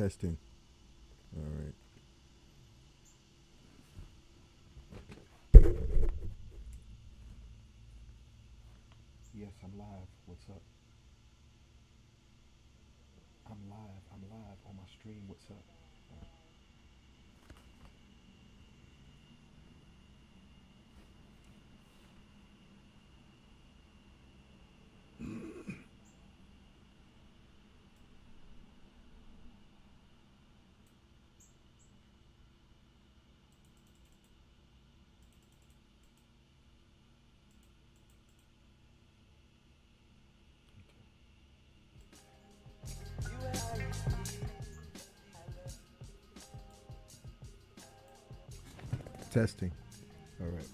Testing. All right. Yes, I'm live. What's up? I'm live. I'm live on my stream. What's up? Testing. All right.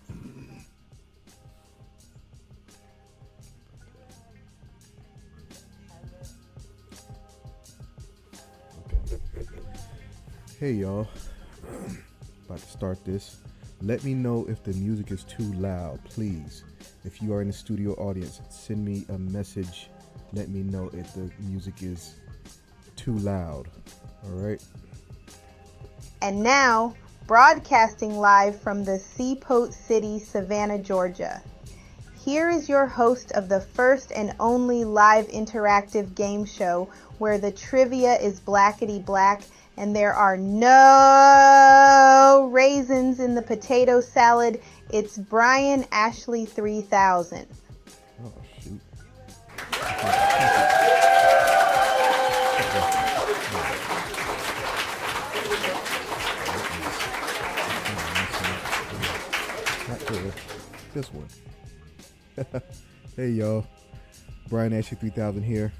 Okay. Hey y'all. About to start this. Let me know if the music is too loud, please. If you are in the studio audience, send me a message. Let me know if the music is too loud. All right. And now, broadcasting live from the Seaport City, Savannah, Georgia. Here is your host of the first and only live interactive game show where the trivia is blackety black and there are no raisins in the potato salad. It's BrianAshley3000. Oh, shoot. Not good. This one. Hey y'all, BrianAshley3000 here.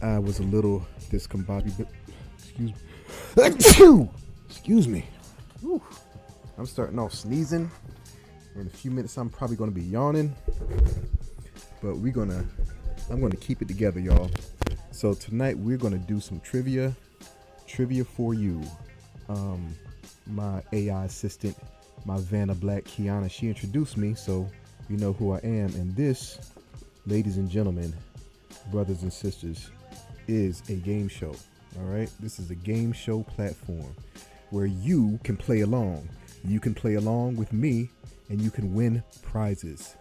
I was a little discombobulated. Excuse me. Whew. I'm starting off sneezing. In a few minutes, I'm probably going to be yawning. But I'm going to keep it together, y'all. So tonight we're going to do some trivia for you. My AI assistant, my Vanna Black Kiana, she introduced me, so you know who I am. And this, ladies and gentlemen, brothers and sisters, is a game show. All right, this is a game show platform where you can play along. You can play along with me, and you can win prizes.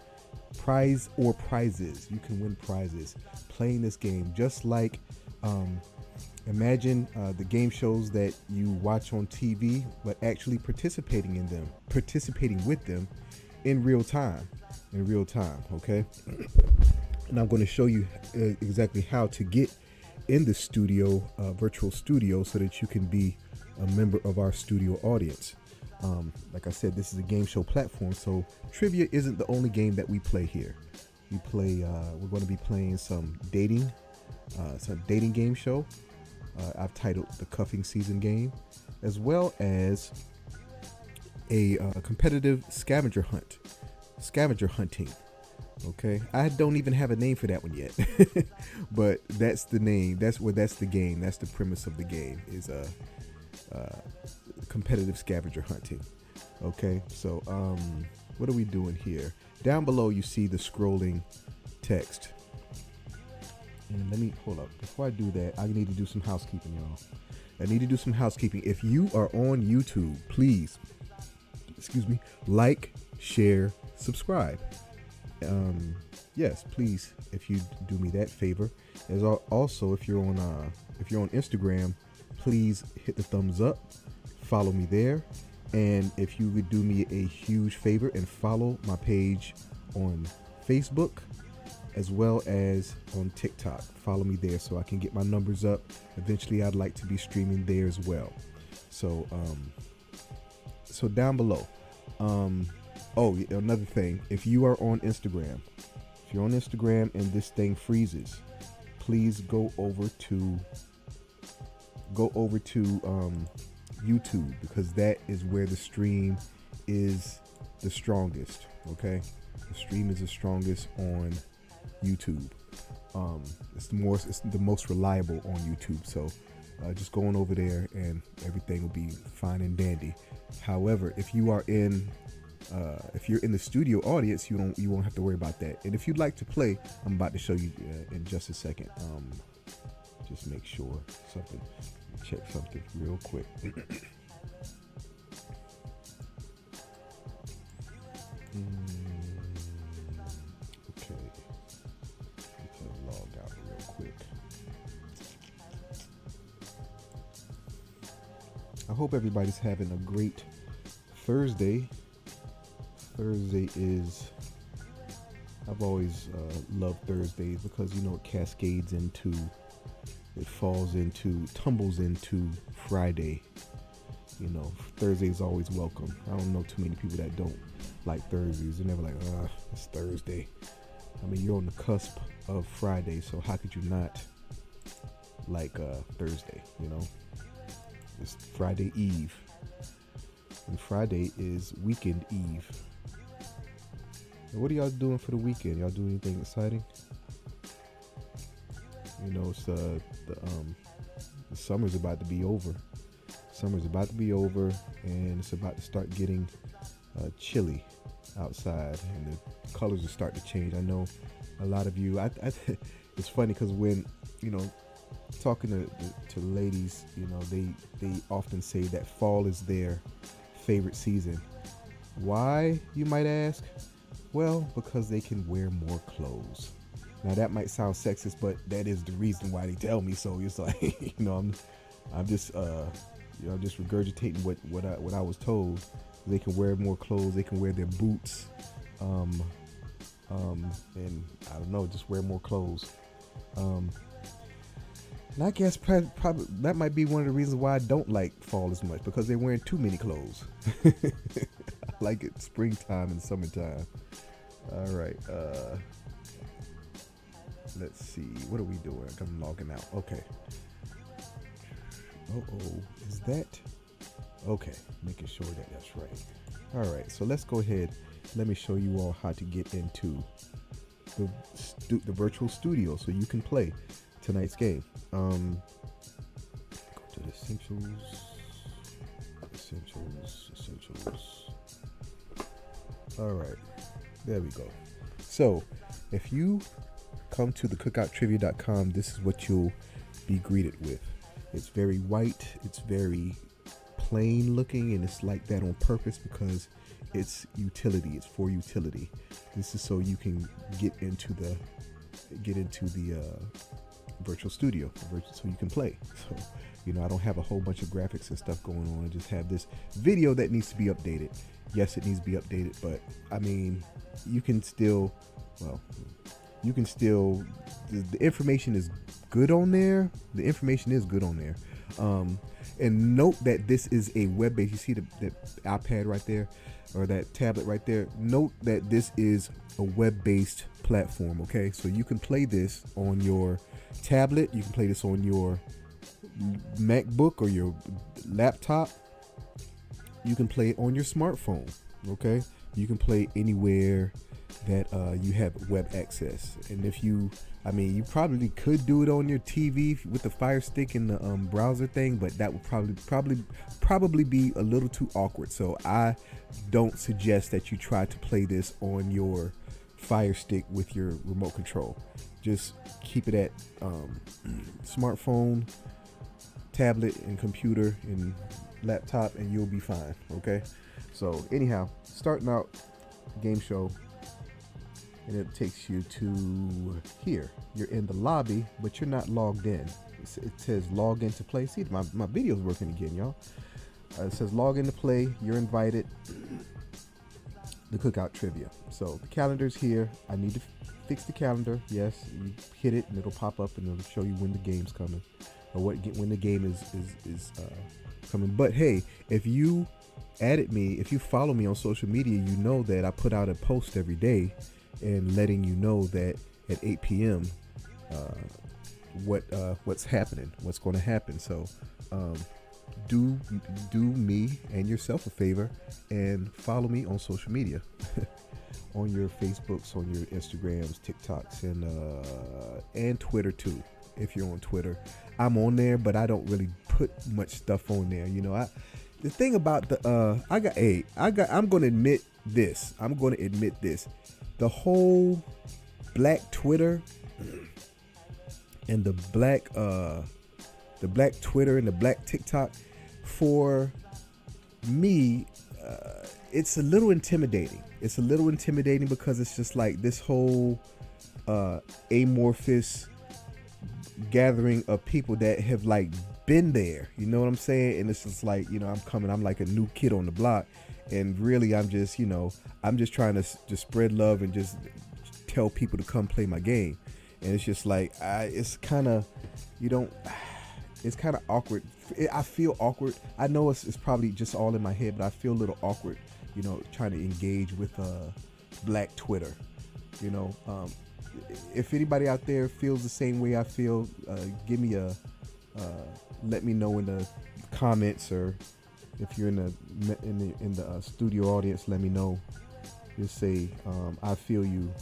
Prizes. You can win prizes playing this game, just like imagine the game shows that you watch on TV, but actually participating with them in real time. Okay. And I'm going to show you exactly how to get in the studio, virtual studio, so that you can be a member of our studio audience. Like I said, this is a game show platform, so trivia isn't the only game that we play here. We're going to be playing some dating game show. I've titled the Cuffing Season game, as well as a competitive scavenger hunting. Okay, I don't even have a name for that one yet, but that's the name. That's the game. That's the premise of the game, is competitive scavenger hunting. Okay, so what are we doing here? Down below you see the scrolling text. And let me hold up. Before I do that, I need to do some housekeeping, y'all. I need to do some housekeeping. If you are on YouTube, please, like, share, subscribe. Yes, please, if you do me that favor. As also, if you're on Instagram, please hit the thumbs up, follow me there, and if you would do me a huge favor and follow my page on Facebook as well as on TikTok. Follow me there so I can get my numbers up. Eventually, I'd like to be streaming there as well. So down below. Another thing, if you are on Instagram, and this thing freezes, please go over to YouTube, because that is where the stream is the strongest. Okay, the stream is the strongest on YouTube. It's the most reliable on YouTube. So just going over there and everything will be fine and dandy. However, if you are in If you're in the studio audience, you won't have to worry about that. And if you'd like to play, I'm about to show you in just a second. Just make sure check something real quick. Okay, log out real quick. I hope everybody's having a great Thursday. Thursday is, I've always loved Thursdays because, you know, it cascades into, tumbles into Friday. You know, Thursday is always welcome. I don't know too many people that don't like Thursdays. They're never like, it's Thursday. I mean, you're on the cusp of Friday, so how could you not like Thursday, you know? It's Friday Eve. And Friday is weekend eve. And what are y'all doing for the weekend? Y'all doing anything exciting? You know, it's the summer's about to be over. Summer's about to be over, and it's about to start getting chilly outside, and the colors will start to change. I know a lot of you. It's funny because when, you know, talking to ladies, you know, they often say that fall is their favorite season. Why, you might ask? Well, because they can wear more clothes. Now that might sound sexist, but that is the reason why they tell me so. It's like, you know, I'm just you know, just regurgitating what I was told. They can wear more clothes. They can wear their boots, and I don't know, just wear more clothes. And I guess probably that might be one of the reasons why I don't like fall as much, because they're wearing too many clothes. I like it springtime and summertime. All right. Let's see. What are we doing? I'm logging out. Okay. Is that okay? Making sure that that's right. All right, so let's go ahead. Let me show you all how to get into the virtual studio so you can play tonight's game. Go to the essentials. All right, there we go. So if you come to the cookouttrivia.com, this is what you'll be greeted with. It's very white, it's very plain looking, and it's like that on purpose because it's utility. It's for utility. This is so you can get into the virtual studio, so you can play. So, you know, I don't have a whole bunch of graphics and stuff going on. I just have this video that needs to be updated. Yes, it needs to be updated, but I mean, you can still, the information is good on there. The information is good on there. And note that this is a web-based, you see the iPad right there, or that tablet right there. Note that this is a web-based platform, okay? So you can play this on your tablet, you can play this on your MacBook or your laptop, you can play it on your smartphone, okay? You can play anywhere that you have web access. And if you probably could do it on your TV with the Fire Stick and the browser thing, but that would probably be a little too awkward. So I don't suggest that you try to play this on your Fire Stick with your remote control. Just keep it at smartphone, tablet, and computer and laptop, and you'll be fine. Okay. So anyhow, starting out game show. And it takes you to here. You're in the lobby, but you're not logged in. It says log in to play. See, my video's working again, y'all. It says log in to play. You're invited. The cookout trivia. So the calendar's here. I need to fix the calendar. Yes, you hit it and it'll pop up and it'll show you when the game's coming, or when the game is coming. But hey, if you added me, if you follow me on social media, you know that I put out a post every day and letting you know that at 8 p.m. What's happening, what's going to happen. So do me and yourself a favor and follow me on social media, on your Facebooks, on your Instagrams, TikToks, and Twitter too. If you're on Twitter, I'm on there, but I don't really put much stuff on there. You know, the thing about the I'm gonna admit this. The whole black Twitter and the black Twitter and the black TikTok, for me, it's a little intimidating. It's a little intimidating because it's just like this whole amorphous gathering of people that have like been there, you know what I'm saying? And it's just like, I'm like a new kid on the block, and really I'm just trying to just spread love and just tell people to come play my game. And it's just like it's kind of awkward. I feel awkward. I know it's probably just all in my head, but I feel a little awkward, trying to engage with black Twitter. If anybody out there feels the same way I feel, give me let me know in the comments, or if you're in the studio audience, let me know. Just say I feel you,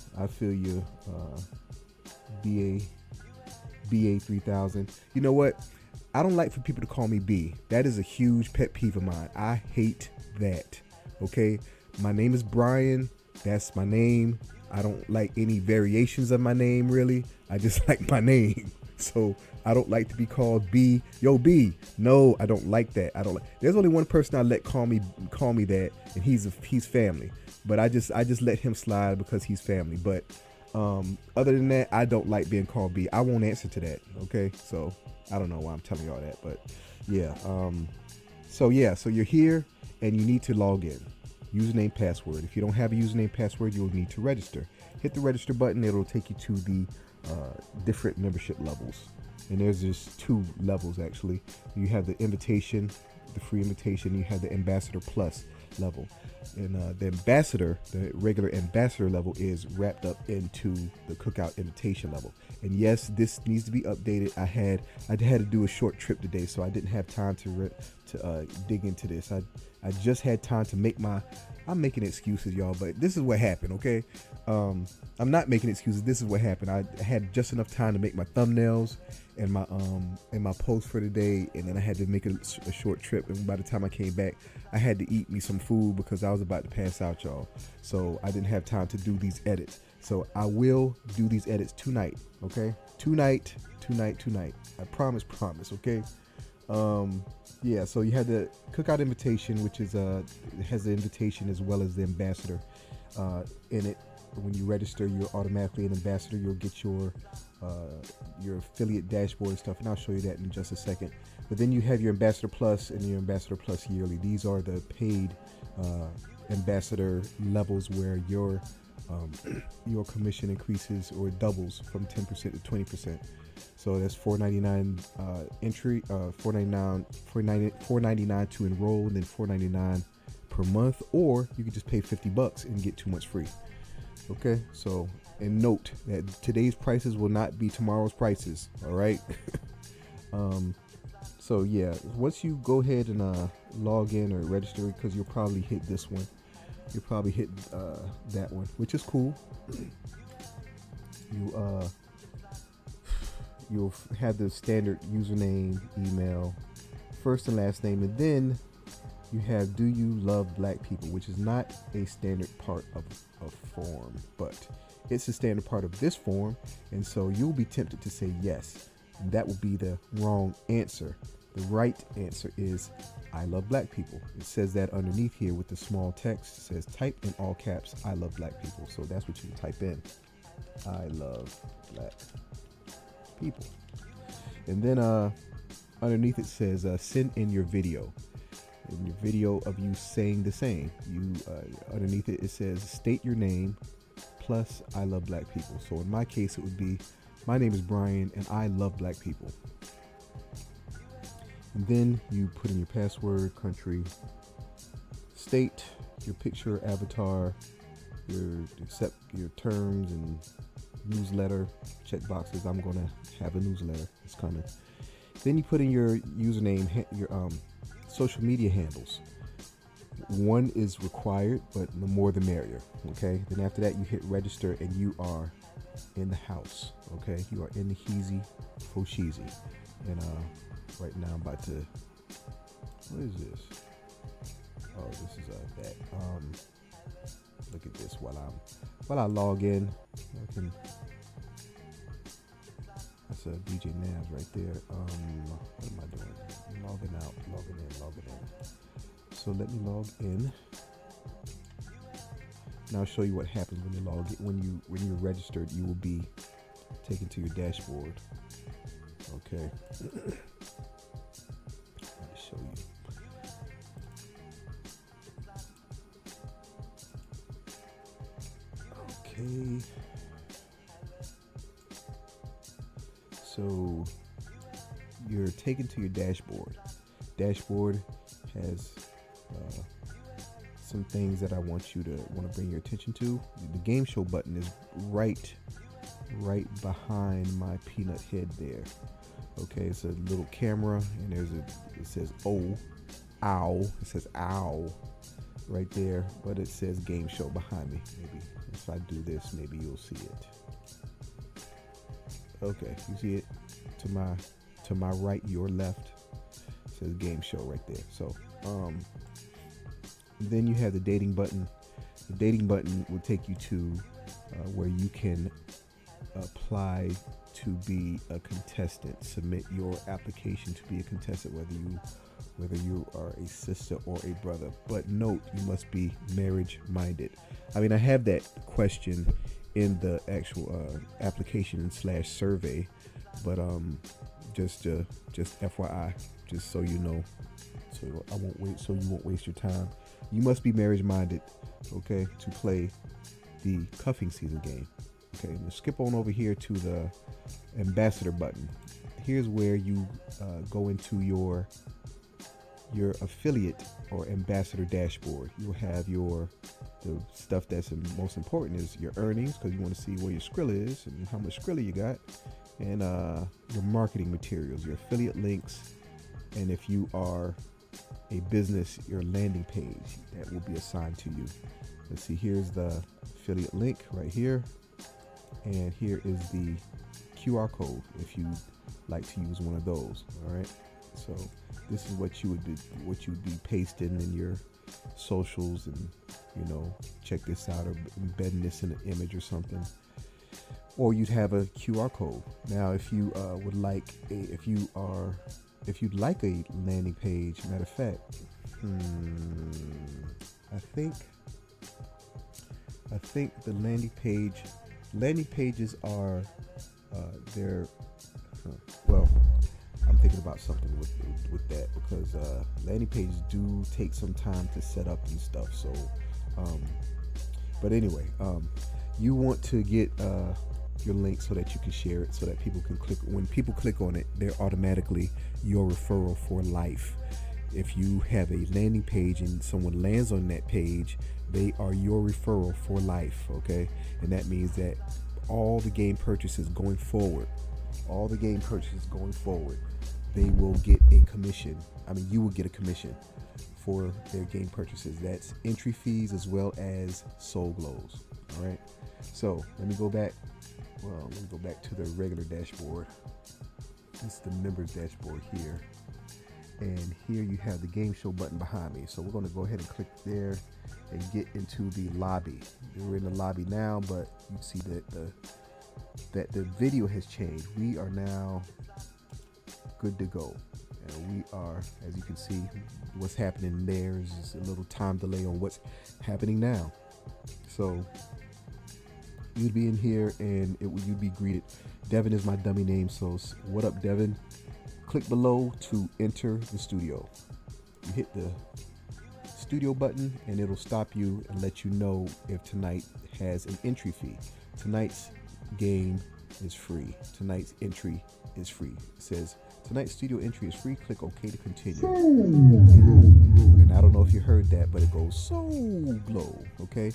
BA3000. You know what? I don't like for people to call me B. That is a huge pet peeve of mine. I hate that. Okay, my name is Brian. That's my name. I don't like any variations of my name, really. I just like my name. So I don't like to be called B. Yo, B. No, I don't like that. There's only one person I let call me that, and he's family. But I just let him slide because he's family. But other than that, I don't like being called B. I won't answer to that. Okay, so I don't know why I'm telling you all that, but yeah. So you're here and you need to log in. Username, password. If you don't have a username, password, you'll need to register. Hit the register button. It'll take you to the different membership levels. And there's just 2 levels, actually. You have the invitation, the free invitation. You have the ambassador plus level. And the regular ambassador level is wrapped up into the cookout invitation level. And yes, this needs to be updated. I had to do a short trip today, so I didn't have time to dig into this. I just had time to I'm making excuses, y'all, but this is what happened, okay? I'm not making excuses. This is what happened. I had just enough time to make my thumbnails and my post for today, and then I had to make a short trip. And by the time I came back, I had to eat me some food because I was about to pass out, y'all. So I didn't have time to do these edits. So I will do these edits tonight, okay? Tonight. I promise, okay? Yeah, so you had the cookout invitation, which is it has the invitation as well as the ambassador in it. When you register, you're automatically an ambassador. You'll get your affiliate dashboard and stuff, and I'll show you that in just a second. But then you have your Ambassador Plus and your Ambassador Plus Yearly. These are the paid ambassador levels where your commission increases or doubles from 10% to 20%. So that's $4.99 entry, $4.99 to enroll, and then $4.99 per month, or you can just pay $50 and get 2 months free. Okay, so, and note that today's prices will not be tomorrow's prices. All right. So yeah, once you go ahead and log in or register, because you'll probably hit this one, you'll probably hit that one, which is cool. You'll have the standard username, email, first and last name, and then you have "Do you love black people?" which is not a standard part of a form, but it's a standard part of this form, and so you'll be tempted to say yes. And that will be the wrong answer. The right answer is "I love black people." It says that underneath here with the small text. It says type in all caps "I love black people." So that's what you can type in. I love black people. And then underneath it says send in your video. In your video of you saying the same. Underneath it says state your name plus "I love black people." So in my case, it would be, my name is Brian and I love black people. And then you put in your password, country, state, your picture, avatar, accept your terms and newsletter check boxes. I'm gonna have a newsletter. It's coming. Then you put in your username, your social media handles. One is required, but the more the merrier. Okay. Then after that, you hit register, and you are in the house. Okay. You are in the Heezy Fosheezy. And right now I'm about to. What is this? Oh, this is that. Look at this while I log in. That's a DJ Navs right there. What am I doing? Logging out, logging in. So let me log in. Now I'll show you what happens when you log in. When you're registered, you will be taken to your dashboard. Okay. Let me show you. Okay. So you're taken to your dashboard. Dashboard has some things that I want to bring your attention to. The game show button is right behind my peanut head there. Okay, it's a little camera, and it says ow. It says ow right there, but it says game show behind me. Maybe if I do this, maybe you'll see it. Okay, you see it to my right, your left. It says game show right there. So then you have the dating button. The dating button will take you to where you can apply to be a contestant. Submit your application to be a contestant, whether you are a sister or a brother. But note, you must be marriage minded. I mean, I have that question in the actual application / survey, but just FYI, just so you know, so you won't waste your time. You must be marriage minded, okay, to play the cuffing season game. Okay, now skip on over here to the ambassador button. Here's where you go into your affiliate or ambassador dashboard. You'll have the stuff that's most important is your earnings, because you want to see where your Skrilla is and how much Skrilla you got, and your marketing materials, your affiliate links, and if you are a business, your landing page that will be assigned to you. Let's see, here's the affiliate link right here, and here is the QR code if you like to use one of those. All right, so this is what you would be pasting in your socials, and check this out, or embedding this in an image or something, or you'd have a QR code. Now if you if you'd like a landing page, matter of fact, I think the landing pages are well, I'm thinking about something with that, because landing pages do take some time to set up and stuff. So but anyway, you want to get your link so that you can share it, so that people can click. When people click on it, they're automatically your referral for life. If you have a landing page and someone lands on that page, they are your referral for life. Okay, and that means that all the game purchases going forward, they will get a commission. I mean, you will get a commission for their game purchases. That's entry fees as well as soul glows. All right, so let me go back to the regular dashboard. It's the members dashboard here, and here you have the game show button behind me. So we're going to go ahead and click there and get into the lobby. We're in the lobby now, but you see that the video has changed. We are now good to go, and we are, as you can see, what's happening there is just a little time delay on what's happening now. So you'd be in here, and you'd be greeted. Devin is my dummy name, so what up, Devin? Click below to enter the studio. You hit the studio button, and it'll stop you and let you know if tonight has an entry fee. Tonight's game is free. Tonight's entry is free. It says tonight's studio entry is free. Click OK to continue. And I don't know if you heard that, but it goes so glow. Okay,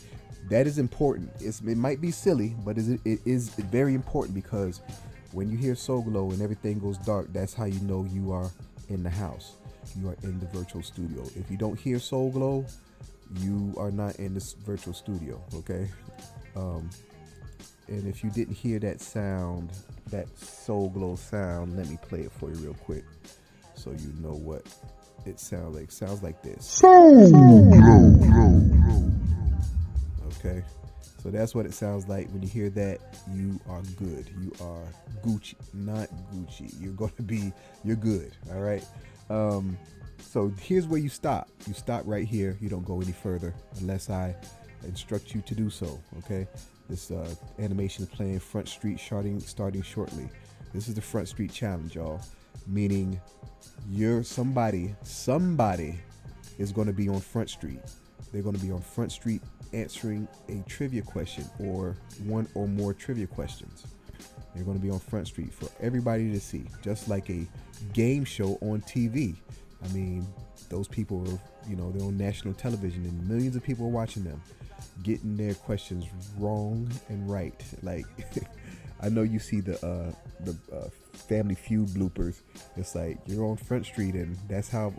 that is important. It might be silly, but it is very important, because when you hear Soul Glow and everything goes dark, that's how you know you are in the house. You are in the virtual studio. If you don't hear Soul Glow, you are not in this virtual studio. Okay. And if you didn't hear that sound, that Soul Glow sound, let me play it for you real quick, so you know what it sounds like this. Okay, so that's what it sounds like. When you hear that, you are good. You are Gucci, not Gucci. You're good. All right. So here's where you stop. You stop right here. You don't go any further unless I instruct you to do so. Okay. This animation is playing Front Street starting shortly. This is the Front Street Challenge, y'all. Meaning you're somebody is going to be on Front Street. They're going to be on Front Street answering a trivia question or one or more trivia questions. They're going to be on Front Street for everybody to see, just like a game show on TV. I mean, those people are, they're on national television and millions of people are watching them, getting their questions wrong and right. Like, I know you see the Family Feud bloopers. It's like you're on Front Street, and that's how.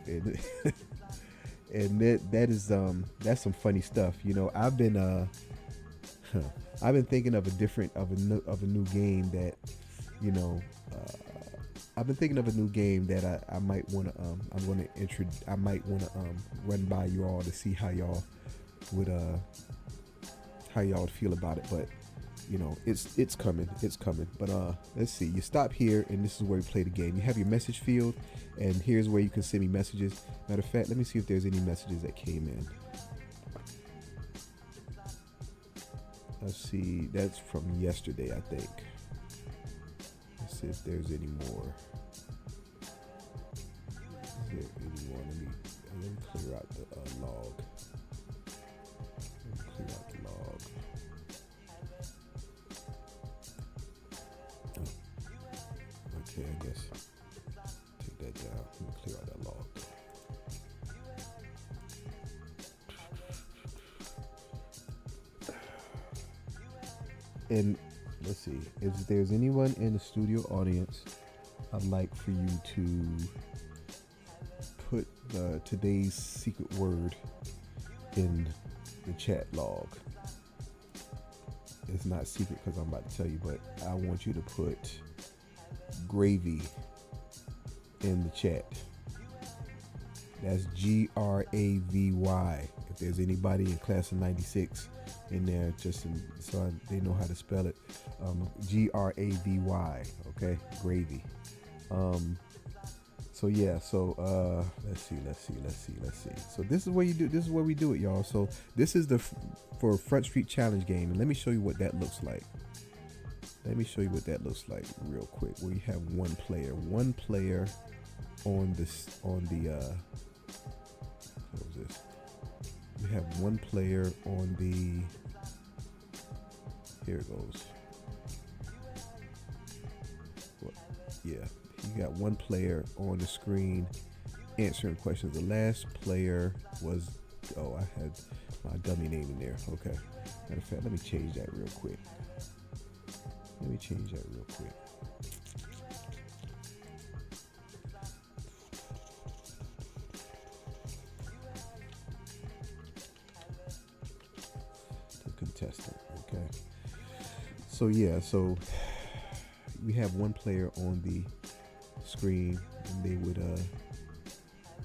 And that's some funny stuff. I've been thinking of a new game that, I've been thinking of a new game that I might want to run by you all to see how y'all would feel about it. But it's coming. But let's see. You stop here, and this is where we play the game. You have your message field, and here's where you can send me messages. Matter of fact, let me see if there's any messages that came in. Let's see. That's from yesterday, I think. Let's see if there's any more. Is there any more? Let me clear out the log. Let me clear out the log. Okay, I guess take that down. Let me clear out that log. And let's see, if there's anyone in the studio audience, I'd like for you to put today's secret word in the chat log. It's not secret because I'm about to tell you, but I want you to put gravy in the chat. That's GRAVY. If there's anybody in class of 96 in there, so they know how to spell it, GRAVY. Okay, gravy. So yeah, so let's see. So this is where you do. This is where we do it, y'all. So this is for Front Street Challenge game, and let me show you what that looks like. Real quick. Where you have one player on the what was this? You have one player on the. Here it goes. Yeah, you got one player on the screen answering questions. The last player was, I had my dummy name in there. Okay. Matter of fact, let me change that real quick. The contestant. Okay. So yeah, so we have one player on the screen, and they would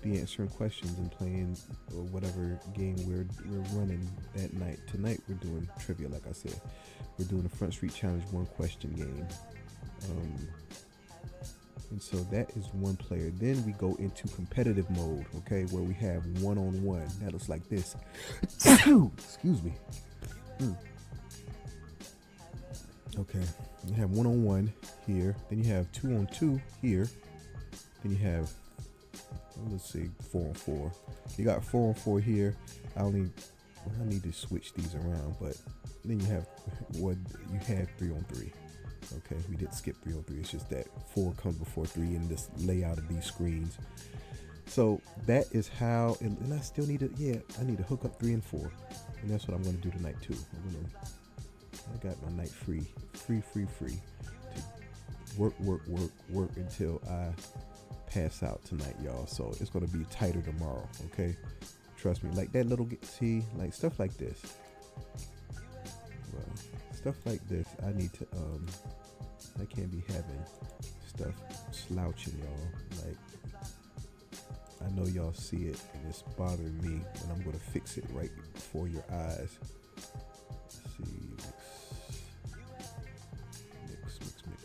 be answering questions and playing or whatever game we're running that night. Tonight we're doing trivia, like I said. We're doing a Front Street Challenge one question game. And so that is one player. Then we go into competitive mode, okay, where we have one-on-one. That looks like this. Excuse me. Okay, you have one-on-one here. Then you have two-on-two here. Then you have, let's see, 4-on-4. You got 4-on-4 here. I need to switch these around, but then you have 3-on-3. Okay, we didn't skip 3-on-3. It's just that 4 comes before 3 in this layout of these screens. So that is how, and I still need to, I need to hook up 3 and 4, and that's what I'm going to do tonight too. I got my night free to work until I pass out tonight, y'all. So it's going to be tighter tomorrow. Okay, trust me. Like that little, like stuff like this. Well, stuff like this, I need to I can't be having stuff slouching, y'all. Like I know y'all see it and it's bothering me, and I'm going to fix it right before your eyes. Let's see, mix.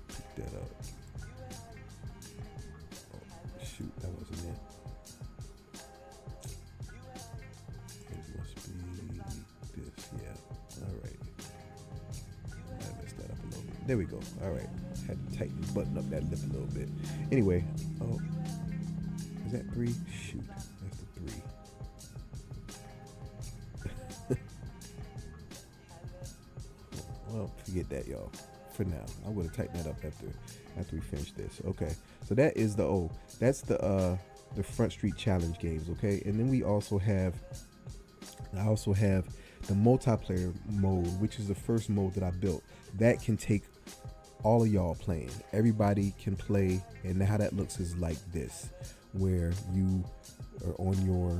Pick that up. Oh, shoot, that wasn't it. It must be this, yeah. All right. I messed that up a little bit. There we go. All right. Had to tighten the button up that lip a little bit. Anyway, oh, is that 3? Shoot, that's the 3. Well, forget that, y'all. For now, I'm gonna tighten that up after we finish this. Okay, so that is that's the Front Street Challenge games. Okay, and then I also have the multiplayer mode, which is the first mode that I built. That can take all of y'all playing. Everybody can play, and how that looks is like this, where you are on your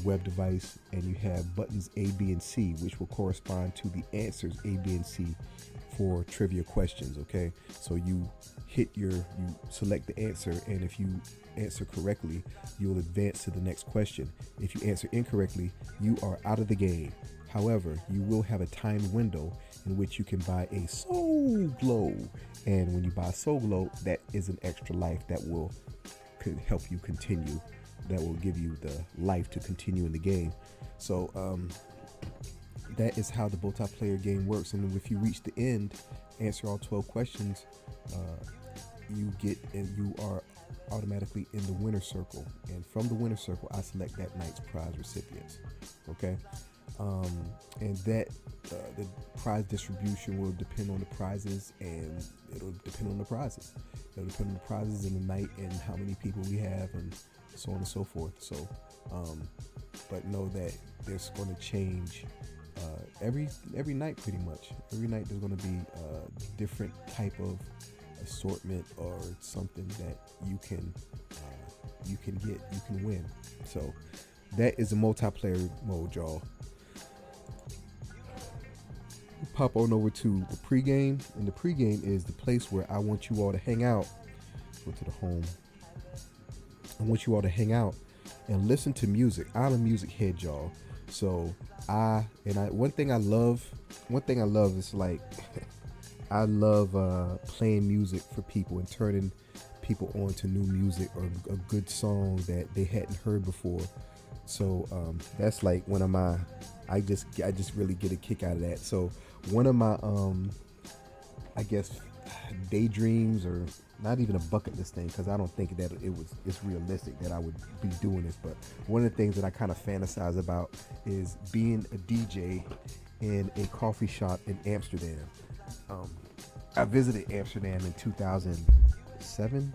web device and you have buttons A, B, and C, which will correspond to the answers A, B, and C for trivia questions. Okay, so you select the answer, and if you answer correctly, you'll advance to the next question. If you answer incorrectly, you are out of the game. However, you will have a timed window in which you can buy a Soul Glow, and when you buy Soul Glow, that is an extra life that could help you continue. That will give you the life to continue in the game. So that is how the multiplayer game works. And if you reach the end, answer all 12 questions, you are automatically in the winner circle. And from the winner circle, I select that night's prize recipients. Okay. And that the prize distribution will depend on the prizes, and it'll depend on the prizes. It'll depend on the prizes in the night and how many people we have, and so on and so forth. So, but know that there's going to change every night, pretty much. Every night there's going to be a different type of assortment or something that you can win. So that is a multiplayer mode, y'all. Pop on over to the pregame, and the pregame is the place where I want you all to hang out. Go to the home. I want you all to hang out and listen to music. I'm a music head, y'all. So one thing I love is like I love playing music for people and turning people on to new music or a good song that they hadn't heard before. So that's like one of my I just really get a kick out of that. So one of my I guess daydreams, or not even a bucket list thing, because I don't think that it's realistic that I would be doing this, but one of the things that I kind of fantasize about is being a DJ in a coffee shop in Amsterdam. I visited Amsterdam in 2007.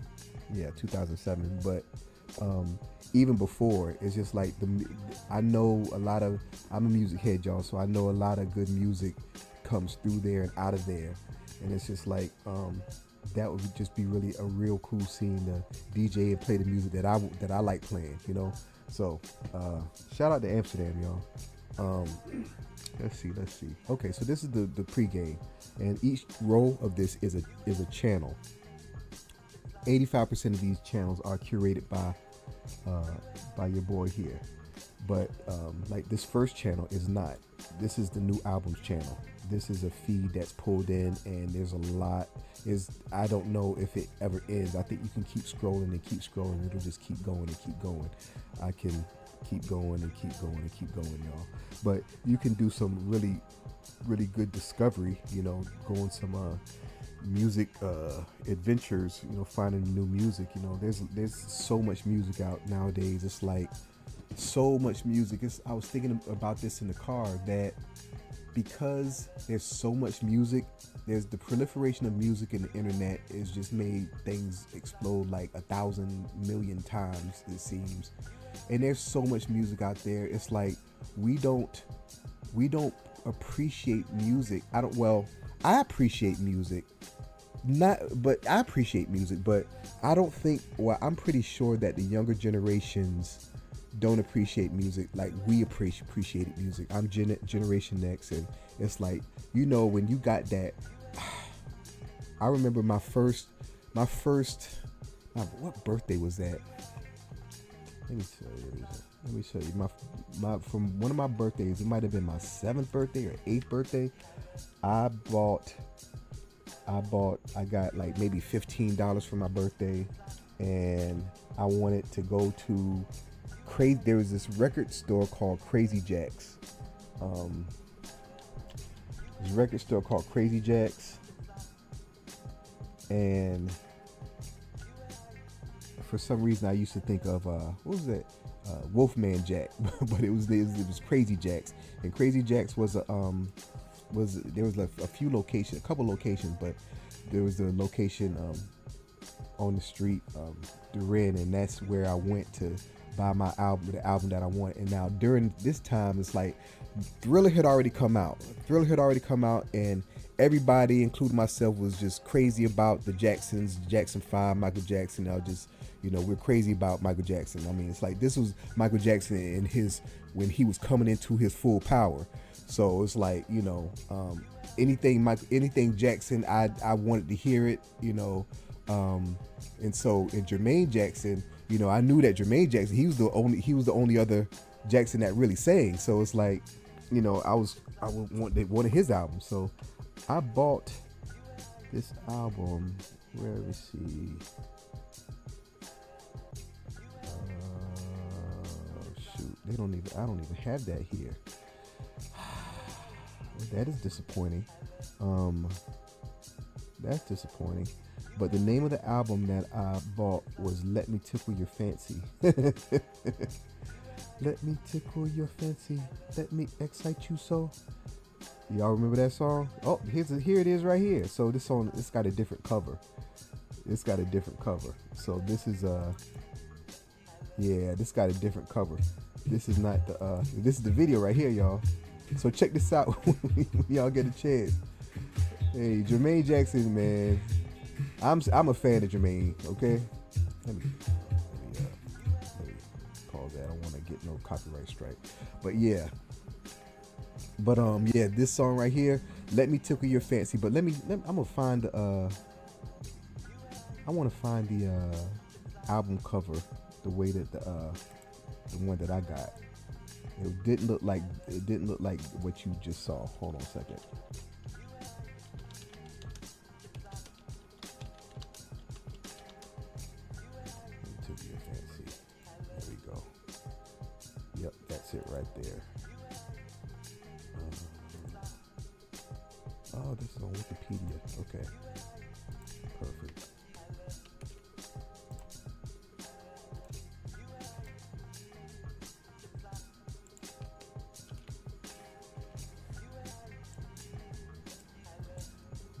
Yeah, 2007. But even before, it's just like I'm a music head, y'all, so I know a lot of good music comes through there and out of there, and it's just like that would just be really a real cool scene to DJ and play the music that I like playing, you know. So shout out to Amsterdam, y'all. Let's see. Okay, so this is the pregame, and each row of this is a channel. 85% of these channels are curated by your boy here, but like this first channel is not. This is the new albums channel. This is a feed that's pulled in, and there's a lot. I don't know if it ever ends. I think you can keep scrolling and keep scrolling. It'll just keep going and keep going. I can keep going and keep going and keep going, y'all. But you can do some really, really good discovery, you know, going some music adventures, you know, finding new music. You know, there's so much music out nowadays. It's like so much music. I was thinking about this in the car, that because there's so much music, there's the proliferation of music, and the internet has just made things explode like 1,000 million times, it seems. And there's so much music out there. It's like we don't appreciate music. I appreciate music. I appreciate music, but I don't think, well, I'm pretty sure that the younger generations don't appreciate music like we appreciated music. I'm Generation X, and it's like, you know, when you got that, I remember my first What birthday was that? Let me show you. Let me show you. My from one of my birthdays. It might have been my 7th birthday or 8th birthday. I got like maybe $15 for my birthday, and I wanted to go to crazy. There was this record store called Crazy Jacques. This record store called Crazy Jacques, and for some reason I used to think of what was that? Wolfman Jack, but it was Crazy Jacques, and Crazy Jacques was there was like a couple locations, but there was a location on the street, Duran, and that's where I went to buy my album, the album that I want. And now during this time, it's like Thriller had already come out. And everybody, including myself, was just crazy about the Jacksons, Jackson 5, Michael Jackson. I was just, we're crazy about Michael Jackson. I mean, it's like this was Michael Jackson in when he was coming into his full power. So it's like, anything Jackson, I wanted to hear it, and so in Jermaine Jackson, I knew that Jermaine Jackson, he was the only other Jackson that really sang. So it's like, I wanted one of his albums. So I bought this album. Where we see? Shoot, I don't even have that here. That is disappointing. That's disappointing. But the name of the album that I bought was Let Me Tickle Your Fancy. Let me tickle your fancy. Let me excite you so. Y'all remember that song? Oh, here it is right here. So this song, it's got a different cover. So this is this got a different cover. This is not the this is the video right here, y'all. So check this out when y'all get a chance. Hey, Jermaine Jackson, man. I'm a fan of Jermaine, okay? Let me pause that. I don't want to get no copyright strike. But yeah. This song right here, Let Me Tickle Your Fancy. But I'm gonna find I want to find the album cover the way that the one that I got. It didn't look like what you just saw. Hold on a second. There we go. Yep, that's it right there. Oh, this is on Wikipedia. Okay, perfect.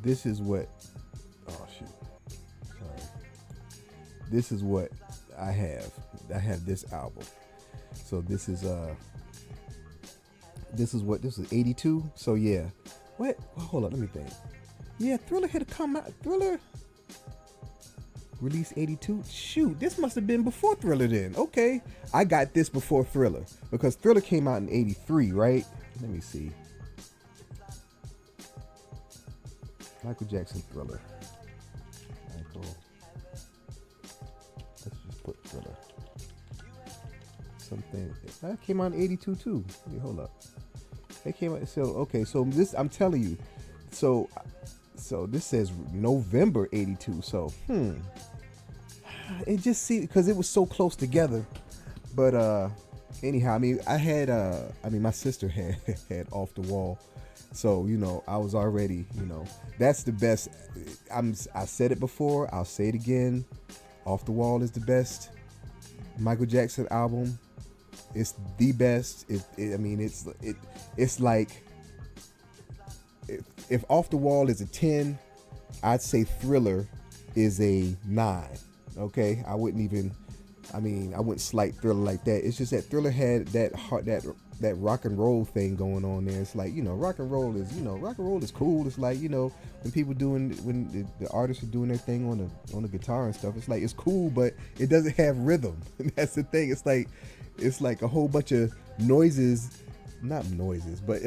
This is what, oh shoot, sorry. This is what I have. I have this album. So this is 82. So yeah. What? Well, hold on, let me think. Yeah, Thriller had to come out. Thriller released 82. Shoot, this must have been before Thriller then. Okay. I got this before Thriller because Thriller came out in 83, right? Let me see. Michael Jackson Thriller. Let's just put Thriller. Something that came out in 82 too. Wait, hold up. It came out. So okay. So this, I'm telling you. So this says November 82. So it just see because it was so close together. But anyhow, I mean, my sister had Off the Wall. So, I was already, that's the best. I said it before. I'll say it again. Off the Wall is the best Michael Jackson album. It's the best. It's like if Off the Wall is a 10, I'd say Thriller is a 9. Okay, I wouldn't slight Thriller like that. It's just that Thriller had that rock and roll thing going on there. It's like, rock and roll is cool. It's like, when people when the artists are doing their thing on the guitar and stuff, it's like, it's cool, but it doesn't have rhythm. That's the thing. It's like a whole bunch of noises, not noises, but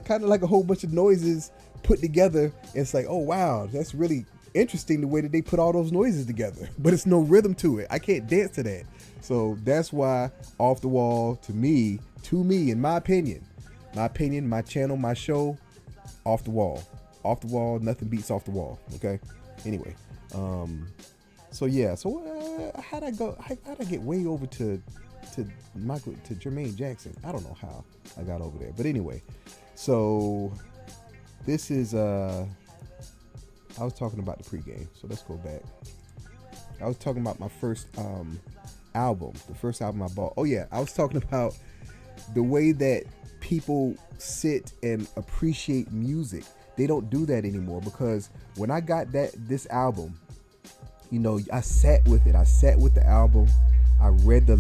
kind of like a whole bunch of noises put together. It's like, oh wow, that's really interesting the way that they put all those noises together, but it's no rhythm to it. I can't dance to that. So that's why Off the Wall, to me, in my opinion, my channel, my show, Off the Wall. Off the Wall, nothing beats Off the Wall. Okay. Anyway, so yeah. So how'd I get way over to Jermaine Jackson? I don't know how I got over there, but anyway. So this is I was talking about the pregame, so let's go back. I was talking about my first album, the first album I bought. Oh yeah, I was talking about the way that people sit and appreciate music. They don't do that anymore, because when I got this album, you know, I sat with it. I sat with the album. I read the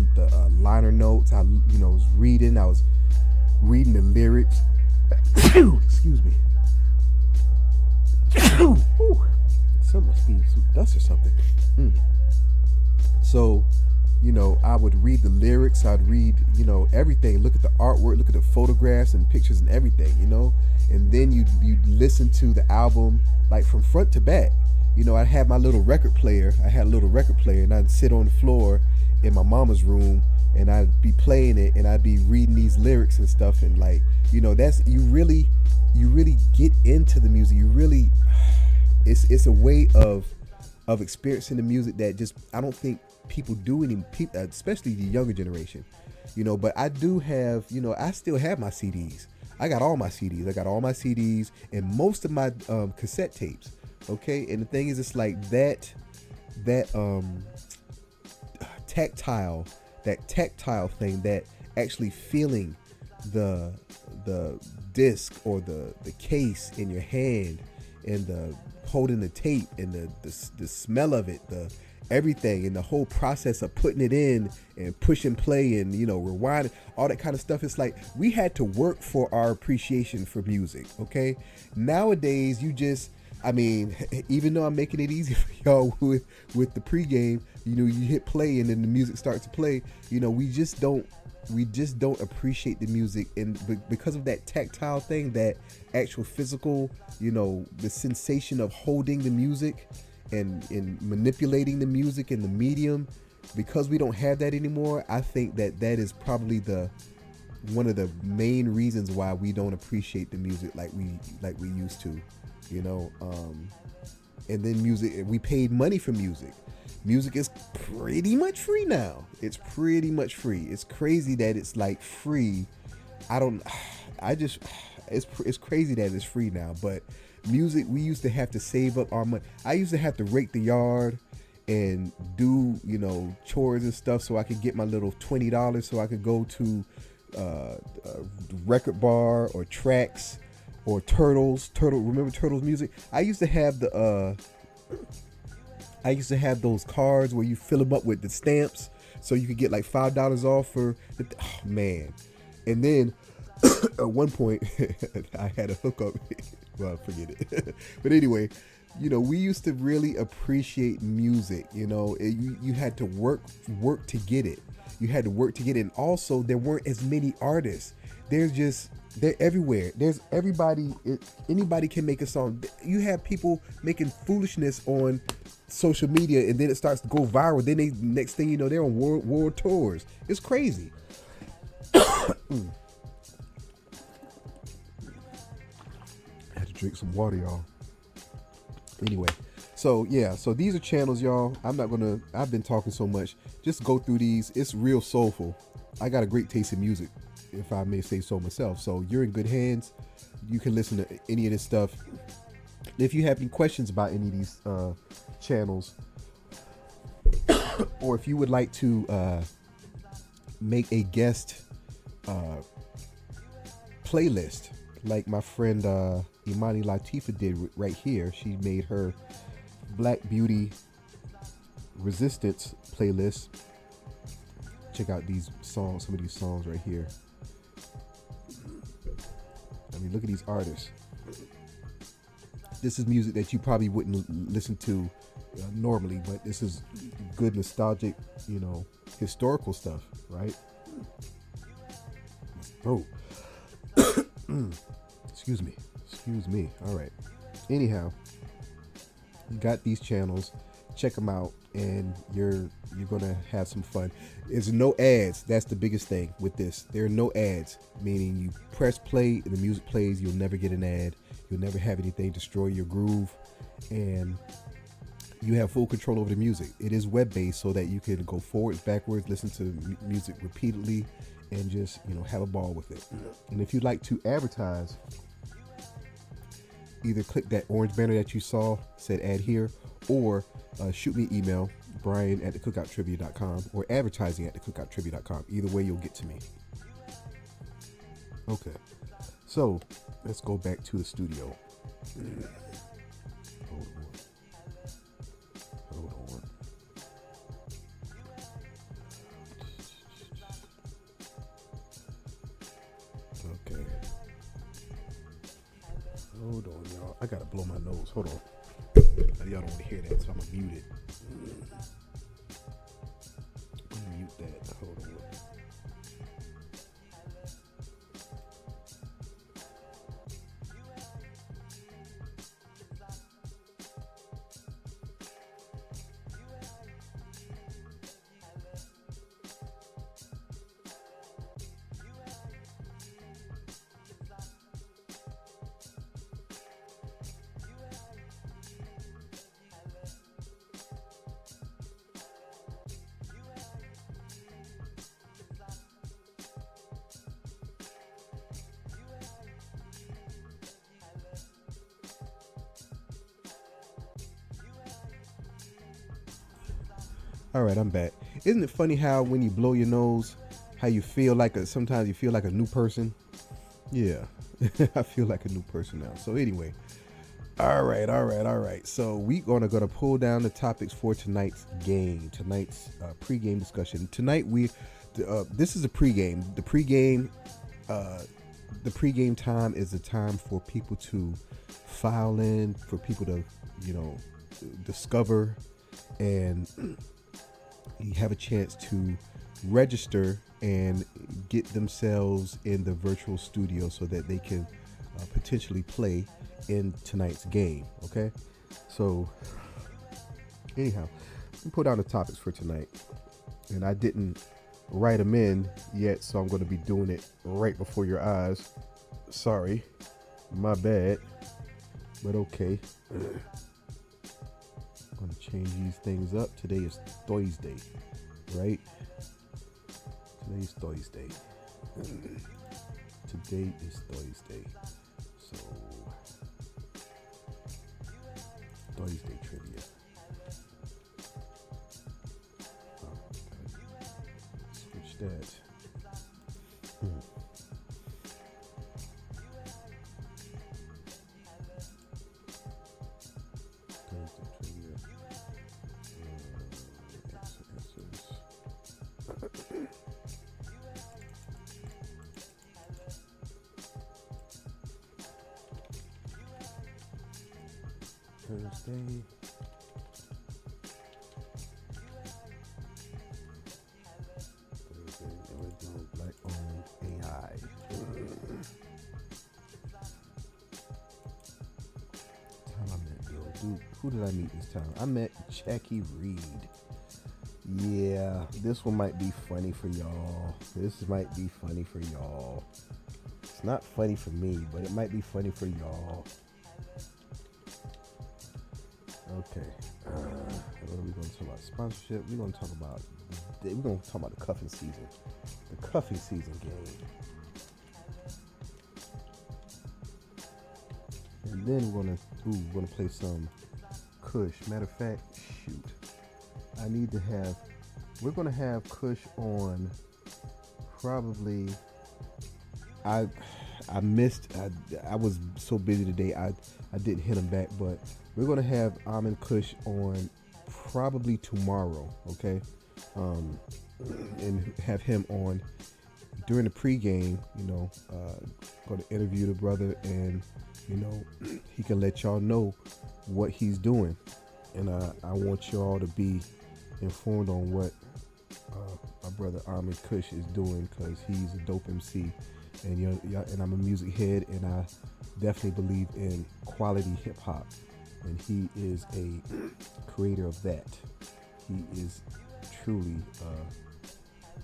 liner notes. I was reading the lyrics. Excuse me. Some must be some dust or something. So, I would read the lyrics. I'd read, everything. Look at the artwork. Look at the photographs and pictures and everything. And then you listen to the album like from front to back. I had my little record player. And I'd sit on the floor in my mama's room, and I'd be playing it, and I'd be reading these lyrics and stuff, and like, that's you really get into the music. You really, it's a way of experiencing the music that just I don't think people do especially the younger generation. But I do have, I still have my CDs. I got all my CDs and most of my cassette tapes. Okay, and the thing is, it's like that tactile thing, that actually feeling the disc or the case in your hand, and the holding the tape, and the smell of it, the everything, and the whole process of putting it in and push and play and rewind, all that kind of stuff. It's like we had to work for our appreciation for music. Okay, nowadays even though I'm making it easy for y'all with the pregame, you hit play and then the music starts to play. We just don't appreciate the music, and because of that tactile thing, that actual physical, the sensation of holding the music and manipulating the music and the medium. Because we don't have that anymore, I think that is probably one of the main reasons why we don't appreciate the music like we used to. And then music, we paid money for music. Music is pretty much free now. It's pretty much free. It's crazy that it's like free. It's crazy that it's free now. But music, we used to have to save up our money. I used to have to rake the yard and do, chores and stuff so I could get my little $20 so I could go to a record bar or Tracks or Turtles. Remember Turtles music? I used to have those cards where you fill them up with the stamps so you could get like $5 off for man. And then at one point I had a hookup. Well, forget it. But anyway, we used to really appreciate music. You had to work to get it. You had to work to get it. And also there weren't as many artists. They're everywhere. Anybody can make a song. You have people making foolishness on social media, and then it starts to go viral. Then next thing you know, they're on world tours. It's crazy. I had to drink some water, y'all. Anyway, so yeah, so these are channels, y'all. I've been talking so much. Just go through these. It's real soulful. I got a great taste in music, if I may say so myself. So you're in good hands. You can listen to any of this stuff. If you have any questions about any of these channels, or if you would like to make a guest playlist, like my friend Imani Latifa did right here. She made her Black Beauty Resistance playlist. Check out these songs, some of these songs right here. I mean, look at these artists. This is music that you probably wouldn't listen to normally, but this is good, nostalgic, historical stuff, right? Oh, excuse me. All right. Anyhow, You got these channels. Check them out, and you're gonna have some fun. There's no ads. That's the biggest thing with this. There are no ads, meaning you press play and the music plays. You'll never get an ad. You'll never have anything destroy your groove, and you have full control over the music. It is web-based, so that you can go forward, backwards, listen to music repeatedly, and just have a ball with it. And if you'd like to advertise, either click that orange banner that you saw, said add here, or shoot me an email, Brian@thecookouttrivia.com, or advertising@thecookouttrivia.com. Either way, you'll get to me. Okay, so let's go back to the studio. Hold on. Okay. Hold on, y'all. I gotta blow my nose. Hold on. Y'all don't want to hear that, so I'm gonna mute it. I'm gonna mute that. Hold on. All right, I'm back. Isn't it funny how when you blow your nose, how you feel like sometimes you feel like a new person? Yeah, I feel like a new person now. So anyway, all right. So we're gonna pull down the topics for tonight's game, tonight's pregame discussion. Tonight this is a pregame. The pregame time is a time for people to file in, for people to discover, and you have a chance to register and get themselves in the virtual studio so that they can potentially play in tonight's game. Okay, so anyhow, let me put down the topics for tonight, and I didn't write them in yet, so I'm going to be doing it right before your eyes. Sorry, my bad, but okay. I'm going to change these things up. Today is Thursday, right? Today's Thursday. Today is Thursday. So, Thursday trivia. Switch that. Thursday. Original Black-owned AI. Time I met Bill. Who did I meet this time? I met Jacque Reid. Yeah, this one might be funny for y'all. It's not funny for me, but it might be funny for y'all. Okay, what are we going to talk about? Sponsorship. We're going to talk about the cuffing season. The cuffing season game. And then we're going to play some Kush. Matter of fact, shoot. We're going to have Kush on probably. I was so busy today, I didn't hit him back, but we're going to have Amin Kush on probably tomorrow, okay? And have him on during the pregame, going to interview the brother, and, he can let y'all know what he's doing. And I want y'all to be informed on what my brother Amin Kush is doing, because he's a dope MC. And I'm a music head, and I definitely believe in quality hip hop. and he is a creator of that. He is truly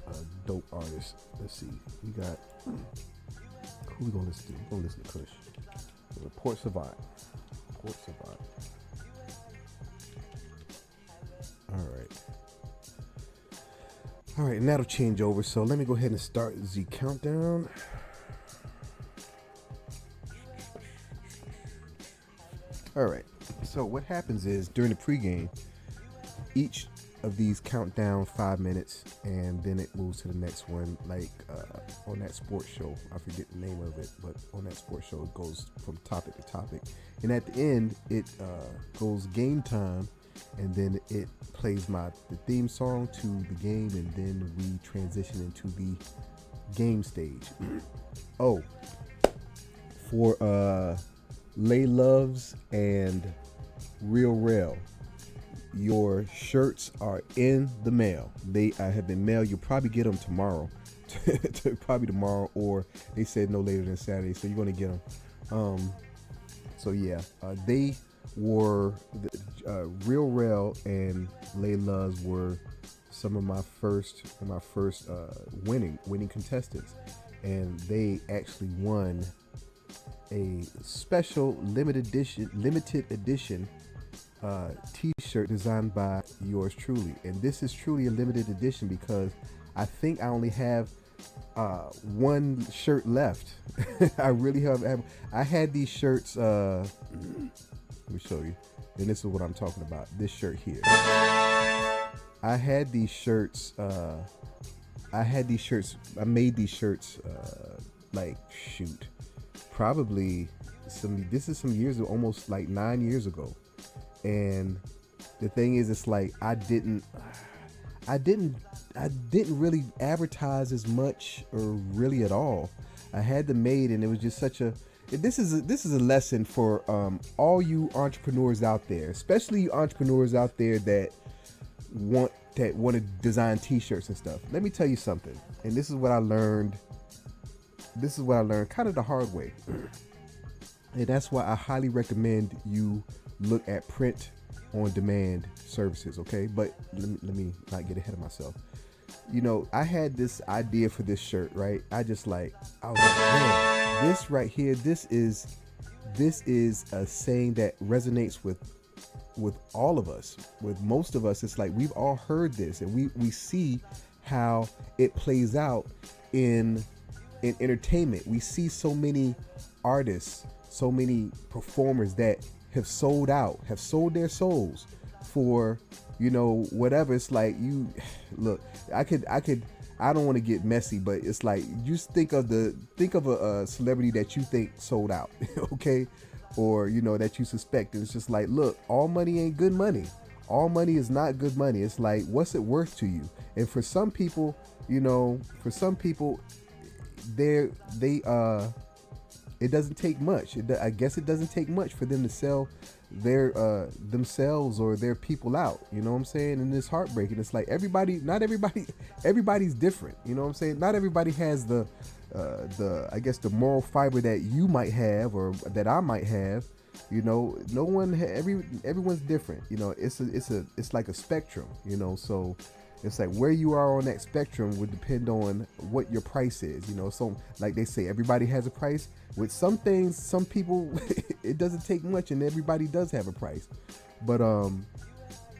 a dope artist. Let's see, we got, who we gonna listen to? We're gonna listen to Kush. Port Savant. All right, and that'll change over. So let me go ahead and start the countdown. All right. So what happens is during the pregame, each of these count down 5 minutes, and then it moves to the next one. Like on that sports show, I forget the name of it, but on that sports show, it goes from topic to topic, and at the end, it goes game time, and then it plays the theme song to the game, and then we transition into the game stage. Oh, for Lay Loves and Real Rail, your shirts are in the mail. They have been mailed. You'll probably get them tomorrow. Probably tomorrow, or they said no later than Saturday, so you're going to get them. So yeah, they were Real Rail and Lay Loves were some of my first winning contestants, and they actually won a special limited edition t-shirt designed by yours truly. And this is truly a limited edition because I think I only have one shirt left. I really have. I had these shirts. Let me show you. And this is what I'm talking about. This shirt here. I had these shirts. I made these shirts. Probably this is some years ago, almost like 9 years ago. And the thing is, it's like I didn't really advertise as much or really at all. I had them made, and it was just such a. This is a lesson for all you entrepreneurs out there, especially you entrepreneurs out there that want to design T-shirts and stuff. Let me tell you something, and this is what I learned. This is what I learned kind of the hard way, and that's why I highly recommend you look at print on demand services. Okay, but let me not get ahead of myself. You know, I had this idea for this shirt, right? I was like, man, this right here, this is a saying that resonates with all of us, with most of us. It's like we've all heard this, and we see how it plays out in entertainment. We see so many artists, so many performers that have sold their souls for, whatever. It's like, you look, I don't want to get messy, but it's like, just think of a celebrity that you think sold out, okay? Or, that you suspect. And it's just like, look, all money ain't good money. All money is not good money. It's like, what's it worth to you? And for some people, it doesn't take much. I guess it doesn't take much for them to sell their themselves or their people out. You know what I'm saying? And it's heartbreaking. It's like everybody's different. You know what I'm saying? Not everybody has the moral fiber that you might have or that I might have. Everyone's different. It's like a spectrum. So it's like where you are on that spectrum would depend on what your price is. So like they say, everybody has a price. With some things, some people, it doesn't take much, and everybody does have a price. But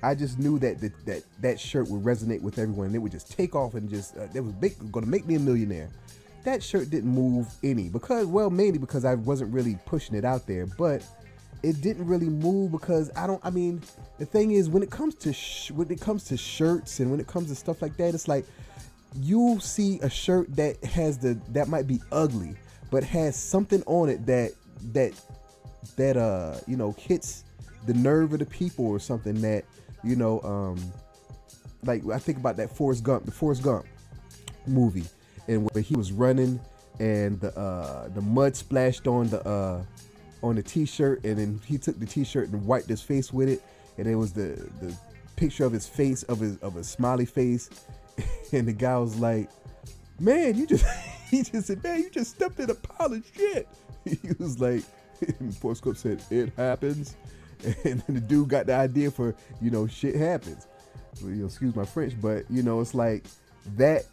I just knew that shirt would resonate with everyone, and it would just take off and just it was going to make me a millionaire. That shirt didn't move any mainly because I wasn't really pushing it out there, but it didn't really move because the thing is, when it comes to shirts and when it comes to stuff like that, it's like you see a shirt that might be ugly, but has something on it that hits the nerve of the people or something that, like I think about that the Forrest Gump movie, and where he was running and the mud splashed on the t-shirt, and then he took the t-shirt and wiped his face with it, and it was the picture of his face, of a smiley face, and the guy was like, man, he just said, man, you just stepped in a pile of shit. He was like, Forrest Gump said, it happens. And then the dude got the idea for, shit happens. Excuse my French, but it's like that,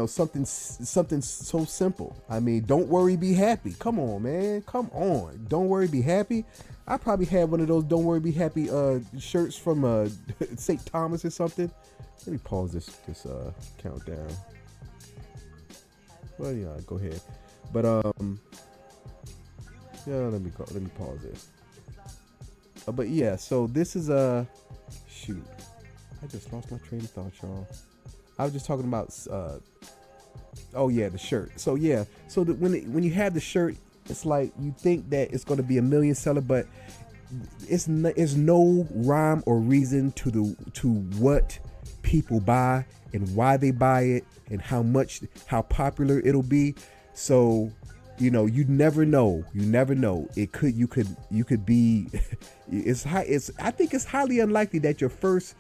something so simple. I mean, don't worry, be happy. Come on, man. Come on. Don't worry, be happy. I probably had one of those don't worry, be happy shirts from St. Thomas or something. Let me pause this countdown. Well, yeah, go ahead. But yeah, let me pause this. But yeah, so this is shoot. I just lost my train of thought, y'all. I was just talking about the shirt. So yeah, so when you have the shirt, it's like you think that it's going to be a million seller, but it's no rhyme or reason to what people buy and why they buy it and how popular it'll be. So you never know. You could be I think it's highly unlikely that your first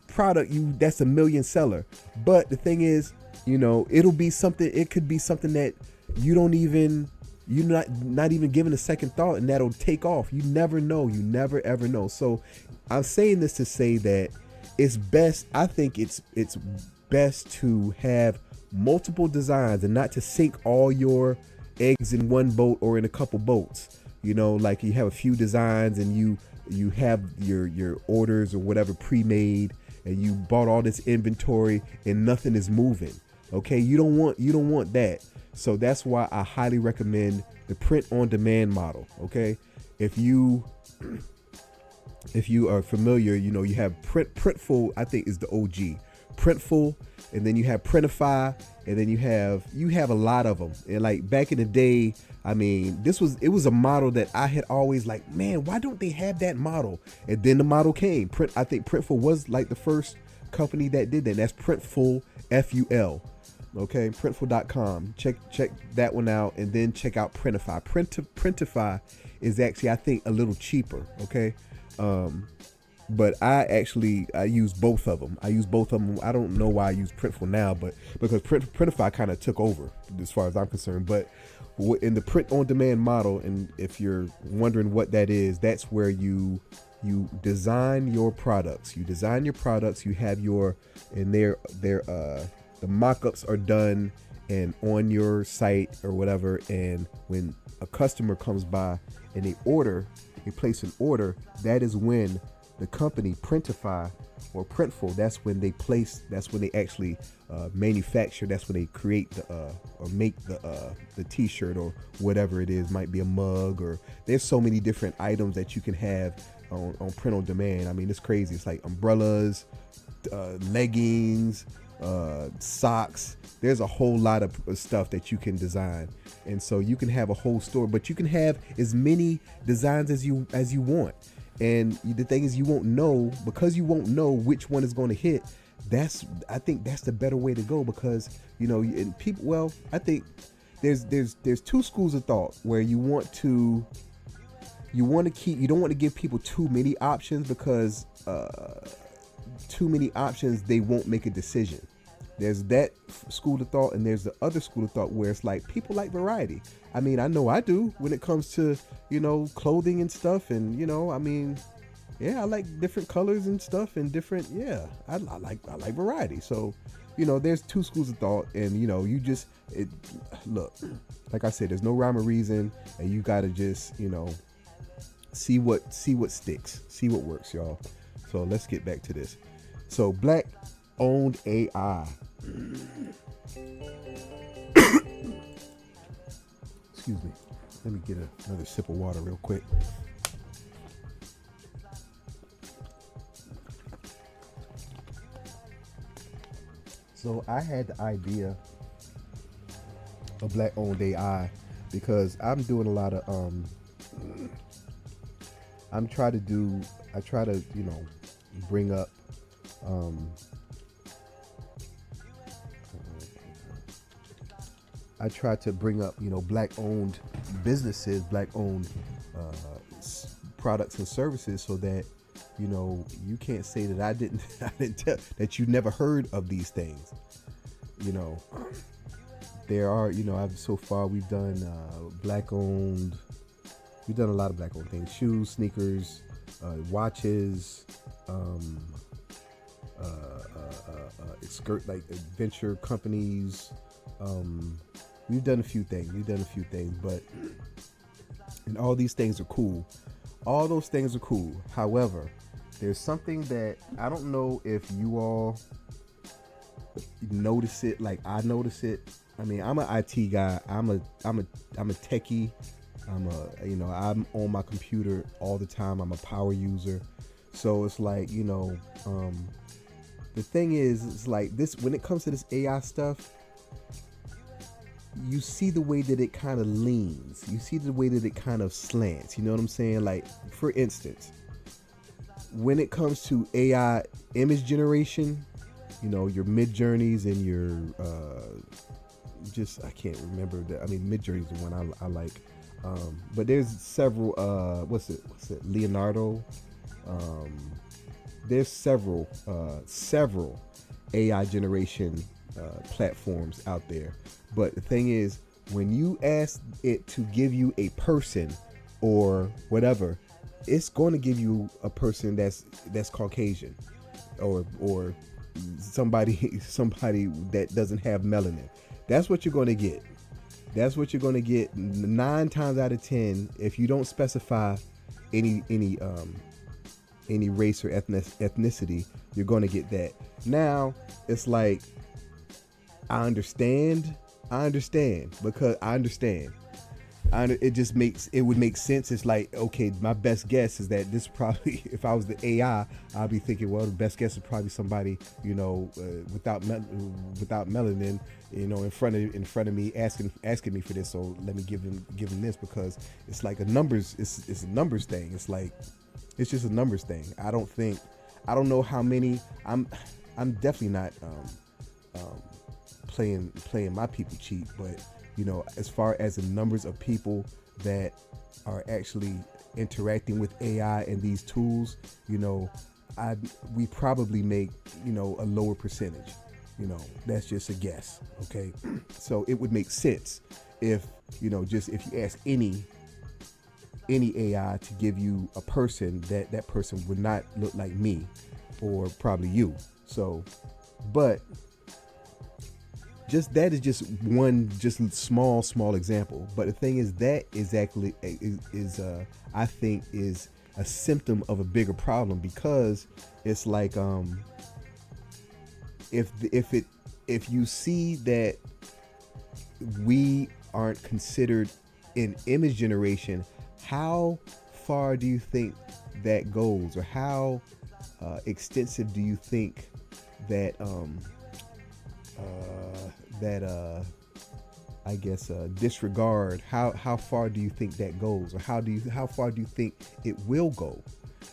product that's a million seller. But the thing is, it'll be something. It could be something that you're not even giving a second thought, and that'll take off. You never know. You never ever know. So I'm saying this to say that it's best. I think it's best to have multiple designs and not to sink all your eggs in one boat or in a couple boats. Like you have a few designs and you have your orders or whatever pre-made, and you bought all this inventory and nothing is moving. Okay, you don't want that. So that's why I highly recommend the print on demand model. Okay, if you are familiar, you have Printful. I think is the OG Printful, and then you have Printify, and then you have a lot of them. And like back in the day, I mean, it was a model that I had always like, man, why don't they have that model? And then the model came. I think Printful was like the first company that did that. That's Printful, FUL. Okay, printful.com. Check that one out, and then check out Printify. Printify is actually, I think, a little cheaper. Okay, but I use both of them. I don't know why I use Printful now, but because Printify kind of took over as far as I'm concerned. But in the print on demand model, and if you're wondering what that is, that's where you design your products. You have the mock-ups are done and on your site or whatever, and when a customer comes by and they place an order, that is when the company Printify or Printful, that's when they actually manufacture, that's when they create or make the t-shirt or whatever it is. Might be a mug, or there's so many different items that you can have on print on demand. I mean, it's crazy. It's like umbrellas, leggings, socks. There's a whole lot of stuff that you can design, and so you can have a whole store, but you can have as many designs as you want. And the thing is, you won't know which one is going to hit. I think that's the better way to go, because and people, well, I think there's two schools of thought where you don't want to give people too many options, because too many options, they won't make a decision. There's that school of thought, and there's the other school of thought where it's like people like variety. I mean, I know I do when it comes to clothing and stuff, and I mean, yeah, I like different colors and stuff and different, yeah, I like variety. So there's two schools of thought, and look, like I said, there's no rhyme or reason, and you gotta just see what sticks, see what works, y'all. So let's get back to this. So Black owned AI. Excuse me. Let me get another sip of water real quick. So I had the idea of Black owned AI because I'm doing a lot of I try to bring up I try to bring up Black owned businesses, Black owned products and services, so that you can't say that I didn't tell, that you never heard of these things. There are so far we've done Black owned. We've done a lot of Black owned things: shoes, sneakers, watches, like adventure companies. We've done a few things, but and all these things are cool. All those things are cool. However, there's something that I don't know if you all notice it like I notice it. I mean, I'm an IT guy. I'm a techie. I'm on my computer all the time. I'm a power user. So it's like, the thing is, it's like this, when it comes to this AI stuff, you see the way that it kind of leans. You see the way that it kind of slants. You know what I'm saying? Like, for instance, when it comes to AI image generation, your Mid-Journeys and your, I can't remember that. I mean, Mid-Journey's the one I like. But there's several, what's it? Leonardo. There's several AI generation platforms out there. But the thing is, when you ask it to give you a person or whatever, it's going to give you a person that's Caucasian or somebody that doesn't have melanin. That's what you're going to get. That's what you're going to get 9 times out of 10 if you don't specify any race or ethnicity. You're going to get that. Now it's like, I understand because I understand. It would make sense. It's like, okay, my best guess is that this probably, if I was the AI, I'd be thinking, well, the best guess is probably somebody, without melanin, in front of me asking me for this. So let me give them this, because it's like it's a numbers thing. It's like, it's just a numbers thing. I don't know how many. I'm definitely not playing my people cheap, but as far as the numbers of people that are actually interacting with AI and these tools, we probably make, a lower percentage. That's just a guess. Okay. So it would make sense if if you ask any AI to give you a person, that person would not look like me or probably you. So, but that is just one small example. But the thing is, that exactly is I think is a symptom of a bigger problem, because it's like, if you see that we aren't considered in image generation, how far do you think that goes, or how extensive do you think that disregard, how far do you think that goes, or how far do you think it will go?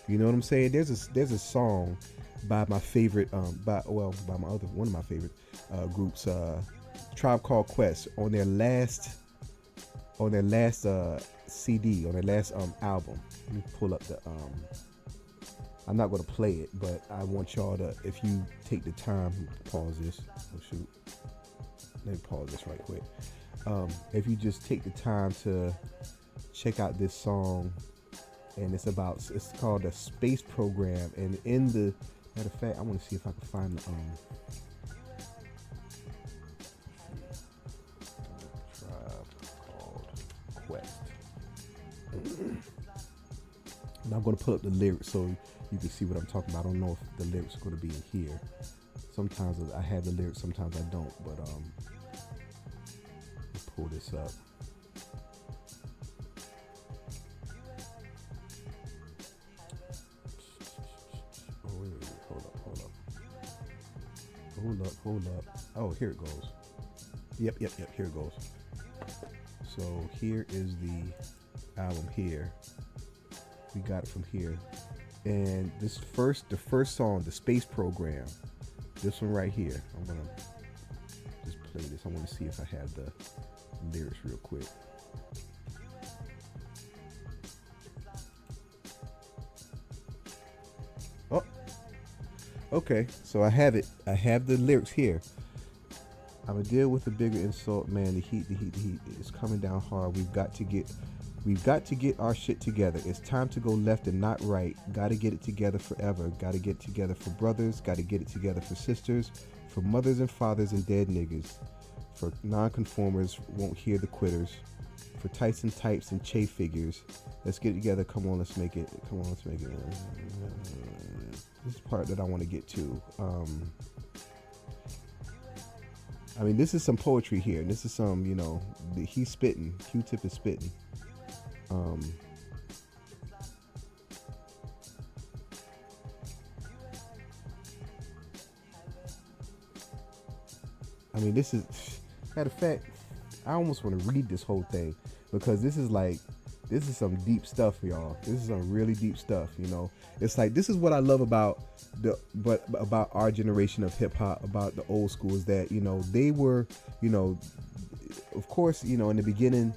You know what I'm saying? There's a song by my favorite one of my favorite groups, Tribe Called Quest, on their last CD, on their last album. Let me pull up the I'm not going to play it, but I want y'all to, if you take the time, pause this. Oh shoot. Let me pause this right quick. If you just take the time to check out this song, and it's called the Space Program, and in the, matter of fact, I want to see if I can find the Tribe Called Quest. And I'm going to pull up the lyrics so you can see what I'm talking about. I don't know if the lyrics are going to be in here. Sometimes I have the lyrics, sometimes I don't, but let's pull this up. Oh, wait, hold up. Oh, here it goes. Yep, here it goes. So here is the album here. We got it from here. And the first song, the Space Program, this one right here, I'm gonna just play this. I want to see if I have the lyrics real quick. Oh, okay, so I have it. I have the lyrics here. I'm gonna deal with a bigger insult, man. The heat is coming down hard. We've got to get We've got to get our shit together. It's time to go left and not right. Gotta get it together forever. Gotta get it together for brothers. Gotta get it together for sisters. For mothers and fathers and dead niggas. For non-conformers, won't hear the quitters. For Tyson types and Che figures. Let's get it together. Come on, let's make it. Come on, let's make it. This is the part that I want to get to. I mean, this is some poetry here. This is some, you know, he's spitting. Q-Tip is spitting. I mean, this is, matter of fact, I almost want to read this whole thing because this is some deep stuff, y'all. This is some really deep stuff, you know. It's like, this is what I love about about our generation of hip hop, about the old school, is that, you know, they were, you know, of course, you know, in the beginning,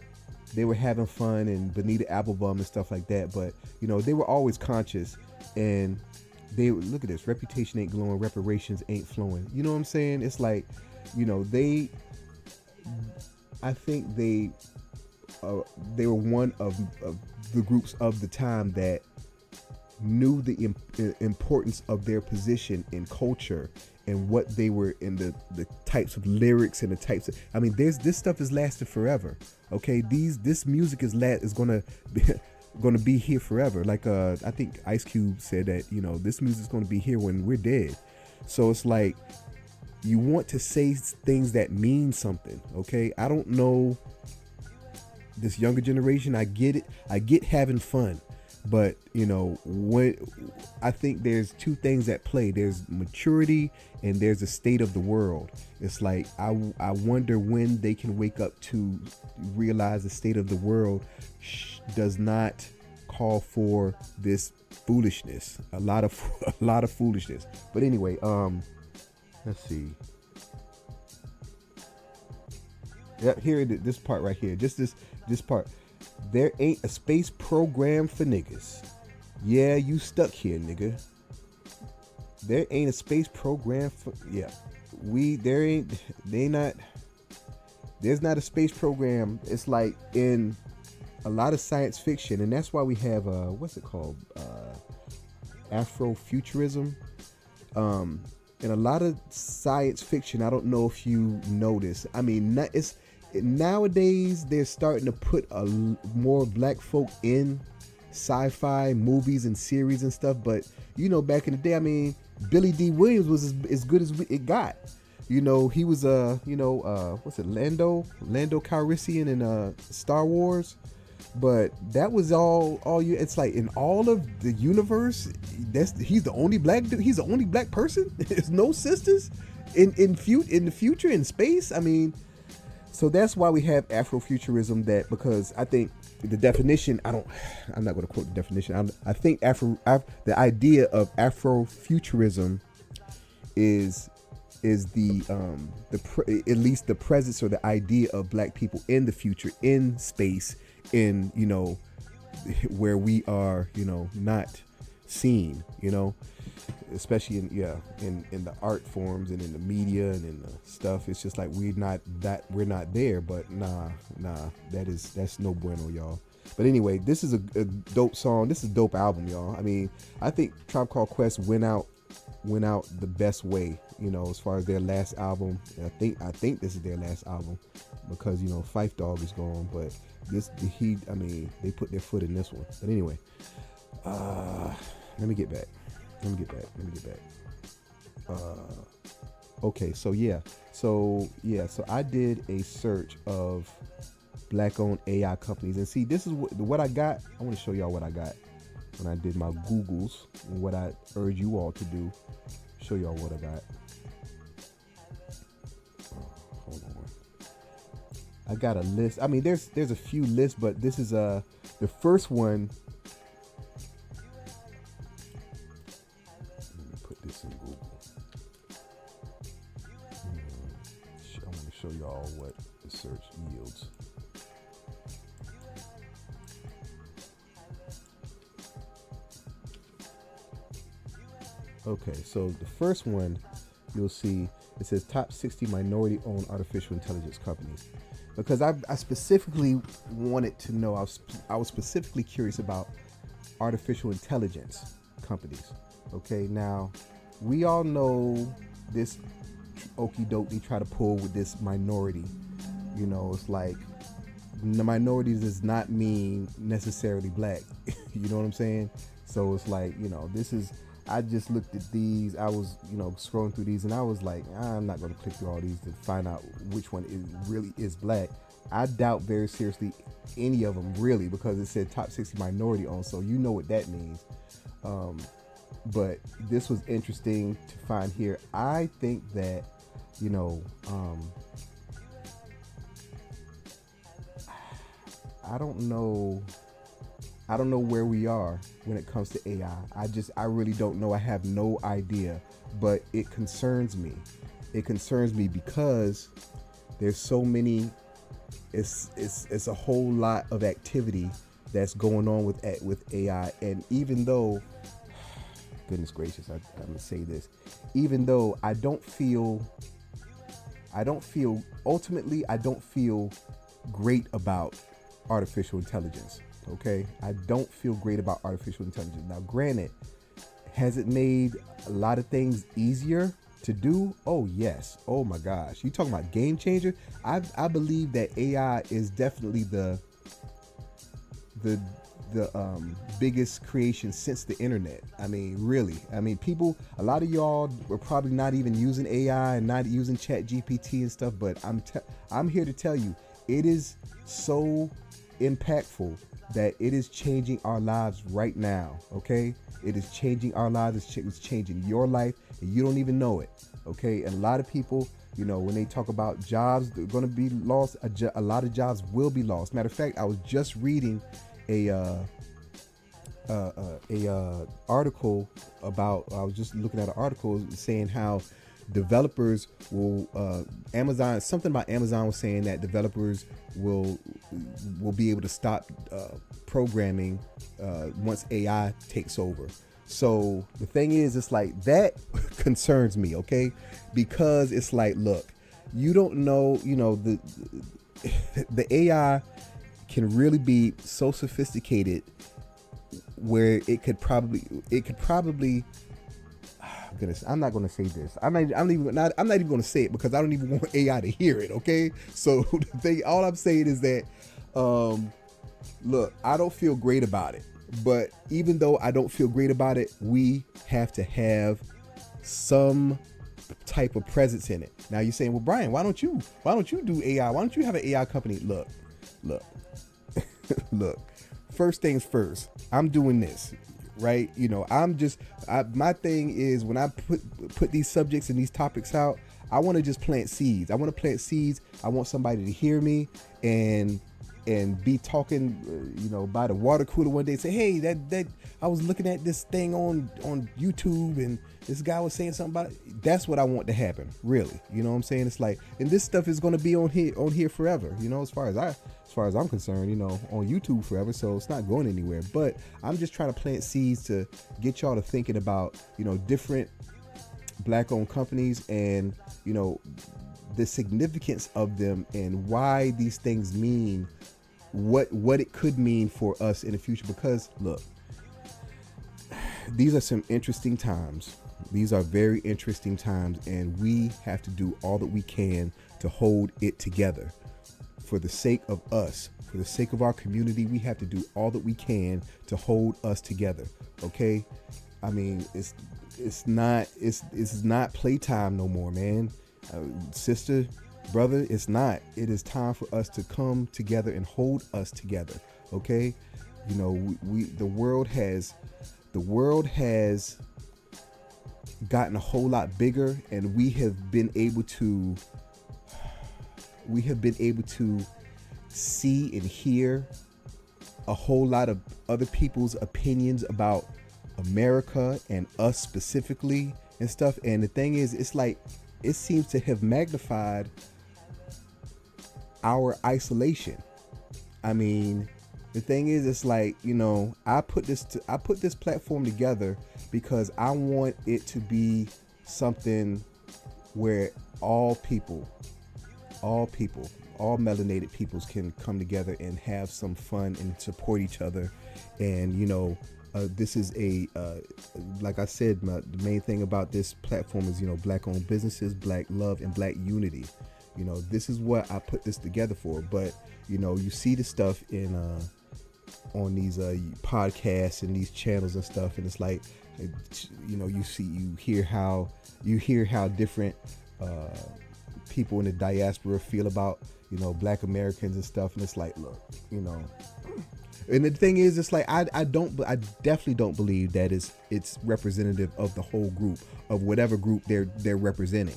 they were having fun and Bonita Applebum and stuff like that, but, you know, they were always conscious, and they, look at this, reputation ain't glowing, reparations ain't flowing. You know what I'm saying? It's like, you know, I think they were one of the groups of the time that knew the importance of their position in culture and what they were in, the types of lyrics and the types of, I mean, this stuff is lasted forever. Okay, this music is gonna be here forever. Like I think Ice Cube said that, you know, this music is gonna be here when we're dead. So it's like, you want to say things that mean something. Okay, I don't know this younger generation. I get it. I get having fun. But, you know, when I think there's two things at play. There's maturity and there's the state of the world. It's like, I wonder when they can wake up to realize the state of the world does not call for this foolishness. A lot of foolishness. But anyway, let's see. Yeah, here this part right here. Just this part. There ain't a space program for niggas. Yeah, you stuck here, nigga. There ain't a space program for, yeah. There's not a space program. It's like in a lot of science fiction, and that's why we have what's it called? Afrofuturism. In a lot of science fiction, I don't know if you notice. I mean, nowadays they're starting to put more black folk in sci-fi movies and series and stuff. But, you know, back in the day, I mean, Billy D. Williams was as good as it got. You know, he was what's it, Lando Calrissian in Star Wars. But that was all you. It's like in all of the universe, he's the only black dude. He's the only black person. There's no sisters in the future in space. I mean, so that's why we have Afrofuturism. That because I think the definition. I'm not going to quote the definition. I think the idea of Afrofuturism is at least the presence or the idea of black people in the future in space. In, you know, where we are, you know, not seen, you know, especially in the art forms and in the media and in the stuff. It's just like we're not there. But nah, that's no bueno, y'all. But anyway, this is a dope song. This is a dope album, y'all. I mean, I think Tribe Called Quest went out the best way, you know, as far as their last album. I think this is their last album because, you know, Phife Dawg is gone, but they put their foot in this one. But anyway, let me get back. Okay, so I did a search of black-owned AI companies, and see, this is what I got. I want to show y'all what I got when I did my Googles, and what I urge you all to do. Show y'all what I got. Hold on. I got a list. I mean, there's a few lists, but this is the first one. Let me put this in Google. I want to show y'all what the search yields. Okay, so the first one you'll see It says top 60 minority-owned artificial intelligence companies. Because I specifically wanted to know, I was specifically curious about artificial intelligence companies. Okay, now we all know this okie doke they try to pull with this minority. You know, it's like the minority does not mean necessarily black. You know what I'm saying? So it's like, you know, this is, I just looked at these. I was, you know, scrolling through these, and I was like, I'm not going to click through all these to find out which one really is black. I doubt very seriously any of them really, because it said top 60 minority owned, so you know what that means. But this was interesting to find here. I think that, you know, I don't know where we are when it comes to AI. I really don't know. I have no idea, but it concerns me. It concerns me because there's so many, it's a whole lot of activity that's going on with AI. And even though, goodness gracious, I'm gonna say this, even though I don't feel ultimately great about artificial intelligence. Okay, I don't feel great about artificial intelligence. Now, granted, has it made a lot of things easier to do? Oh yes. Oh my gosh, you talking about game changer? I believe that AI is definitely the biggest creation since the internet. I mean, really. I mean, people, a lot of y'all were probably not even using AI and not using Chat GPT and stuff, but I'm here to tell you, it is so impactful that it is changing our lives right now. Okay, it is changing our lives. It's changing your life, and you don't even know it. Okay, and a lot of people, you know, when they talk about jobs, they're going to be lost. A lot of jobs will be lost. Matter of fact, I was just reading a article about. I was just looking at an article saying how developers will Amazon, something about Amazon was saying that developers will be able to stop programming once AI takes over. So the thing is, it's like that concerns me, okay? Because it's like, look, you don't know, you know, the AI can really be so sophisticated where it could probably goodness, I'm not going to say this. I'm not even going to say it because I don't even want AI to hear it. Okay, so the thing, all I'm saying is that, look, I don't feel great about it. But even though I don't feel great about it, we have to have some type of presence in it. Now you're saying, well, Brian, why don't you do AI? Why don't you have an AI company? Look, look. First things first. I'm doing this. Right, you know, my thing is when I put these subjects and these topics out, I want to just plant seeds. I want to plant seeds. I want somebody to hear me and be talking, you know, by the water cooler one day and say, hey, that I was looking at this thing on YouTube and this guy was saying something about it. That's what I want to happen, really. You know what I'm saying? It's like, and this stuff is going to be on here forever, you know, as far as I'm concerned, you know, on YouTube forever. So it's not going anywhere, but I'm just trying to plant seeds to get y'all to thinking about, you know, different black owned companies and, you know, the significance of them and why these things mean what it could mean for us in the future. Because look, these are some interesting times. These are very interesting times, and we have to do all that we can to hold it together. For the sake of us, for the sake of our community, we have to do all that we can to hold us together. Okay? I mean, it's not playtime no more, man. Sister, brother, it's not. It is time for us to come together and hold us together. Okay? You know, the world has gotten a whole lot bigger, and we have been able to see and hear a whole lot of other people's opinions about America and us specifically and stuff. And the thing is, it's like, it seems to have magnified our isolation. I mean, the thing is, it's like, you know, I put this platform together because I want it to be something where all people, all people, all melanated peoples can come together and have some fun and support each other. And this is like I said, the main thing about this platform is black owned businesses, black love, and black unity. This is what I put this together for. But you see the stuff in on these podcasts and these channels and stuff, and it's like you hear how different people in the diaspora feel about black Americans and stuff, and it's like, look, and the thing is, it's like I definitely don't believe that it's representative of the whole group, of whatever group they're representing.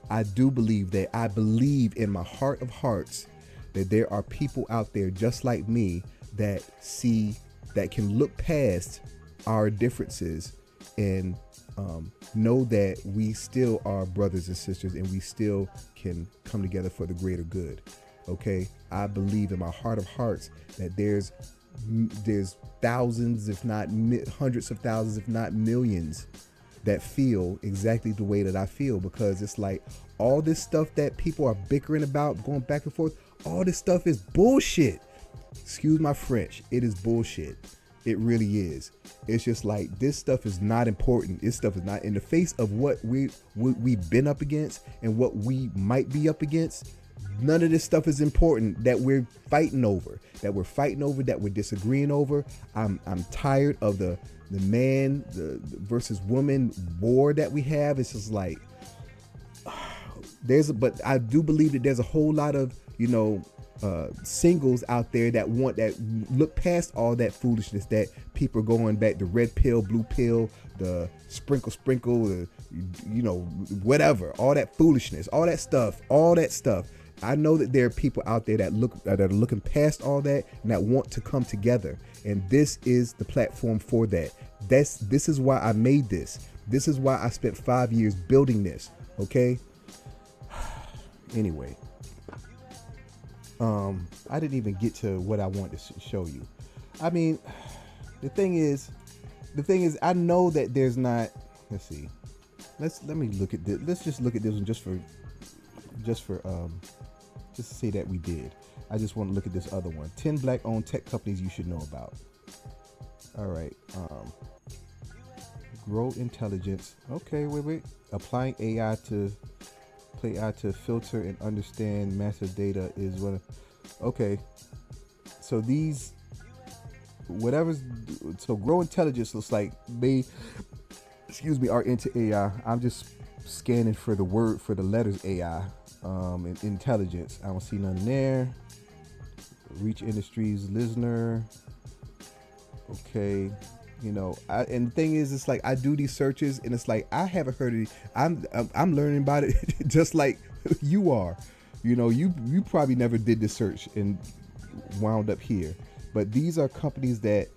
I believe in my heart of hearts that there are people out there just like me that can look past our differences and know that we still are brothers and sisters, and we still can come together for the greater good. Okay, I believe in my heart of hearts that there's thousands, if not hundreds of thousands, if not millions, that feel exactly the way that I feel, because it's like all this stuff that people are bickering about, going back and forth, all this stuff is bullshit. Excuse my French, it is bullshit. It really is. It's just like, this stuff is not important. This stuff is not in the face of what we've been up against and what we might be up against. None of this stuff is important that we're fighting over, that we're disagreeing over. I'm tired of the man versus woman war that we have. It's just like, but I do believe that there's a whole lot of, singles out there that look past all that foolishness that people are going back, the red pill, blue pill, the sprinkle, the, whatever, all that foolishness, all that stuff. I know that there are people out there that are looking past all that and that want to come together. And this is the platform for that. This is why I made this. This is why I spent 5 years building this. Okay. Anyway, I didn't even get to what I wanted to show you. I mean, the thing is, I know that there's not. Let's see. Let me look at this. Let's just look at this one just to say that we did. I just want to look at this other one. 10 black-owned tech companies you should know about. All right. Grow intelligence. Okay, wait. Applying AI to filter and understand massive data is one of. Okay. So Grow Intelligence looks like they, are into AI. I'm just scanning for the letters AI. And intelligence, I don't see nothing there. Reach Industries listener. Okay, and the thing is, it's like I do these searches, and it's like I haven't heard of it. I'm learning about it just like you are. You probably never did this search and wound up here. But these are companies that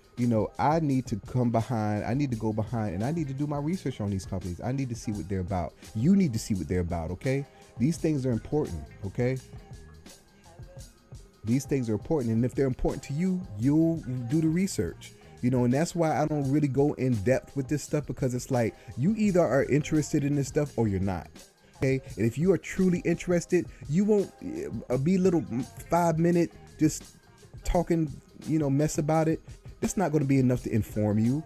I need to come behind. I need to go behind, and I need to do my research on these companies. I need to see what they're about. You need to see what they're about. Okay. These things are important, okay? These things are important, and if they're important to you, you'll do the research, and that's why I don't really go in depth with this stuff, because it's like, you either are interested in this stuff or you're not, okay? And if you are truly interested, you won't be little 5-minute just talking, mess about it. That's not going to be enough to inform you.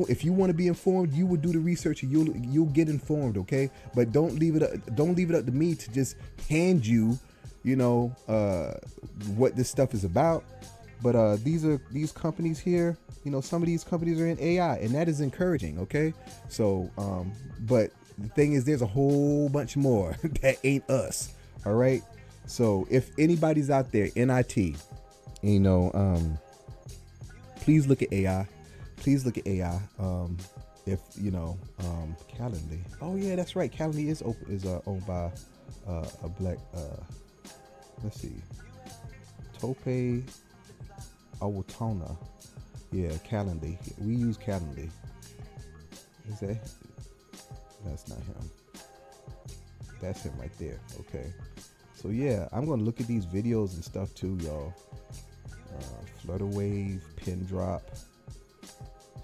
If you want to be informed, you will do the research and you'll get informed, okay? But don't leave it up to me to just hand you, what this stuff is about. But these companies here, some of these companies are in AI, and that is encouraging, okay? So, but the thing is, there's a whole bunch more that ain't us, all right? So if anybody's out there in IT, please look at AI. Please look at AI. If Calendly. Oh yeah, that's right. Calendly is owned by a black. Let's see. Tope Awotona. Yeah, Calendly. We use Calendly. Is that? That's not him. That's him right there. Okay. So yeah, I'm gonna look at these videos and stuff too, y'all. Flutter wave, pin drop.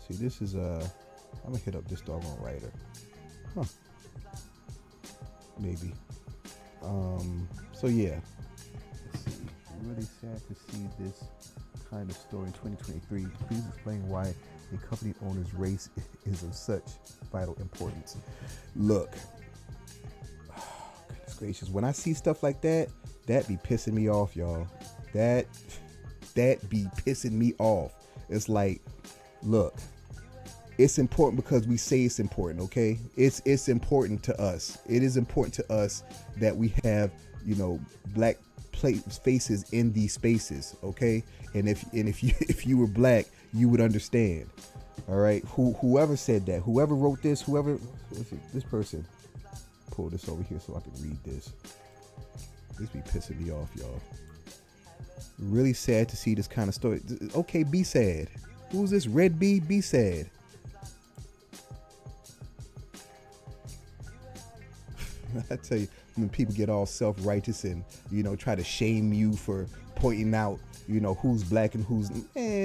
See, this is I'm gonna hit up this doggone writer. Maybe. So yeah, let's see. Really sad to see this kind of story in 2023. Please explain why a company owner's race is of such vital importance. Look, oh, goodness gracious, when I see stuff like that, that be pissing me off, y'all. That be pissing me off. It's like, look, it's important because we say it's important, okay? It's important to us. It is important to us that we have, black faces in these spaces, okay? And if you were black, you would understand. All right? Whoever said that, whoever wrote this, this person, pull this over here so I can read this. This be pissing me off, y'all. Really sad to see this kind of story. Okay, be sad. Who's this? Red B? Be sad. I tell you, when people get all self-righteous and, try to shame you for pointing out, who's black and who's,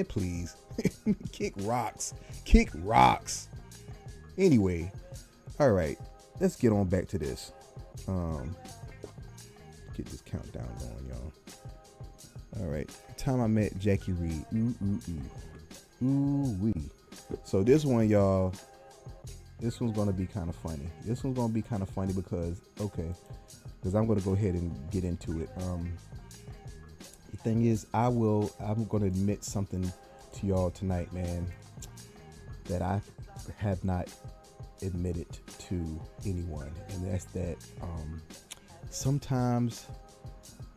please. Kick rocks. Anyway, all right, let's get on back to this. Get this countdown going, y'all. All right, the time I met Jacque Reid. Ooh wee. So this one, y'all, this one's gonna be kind of funny. Because I'm gonna go ahead and get into it. The thing is, I'm gonna admit something to y'all tonight, man, that I have not admitted to anyone, and that's that sometimes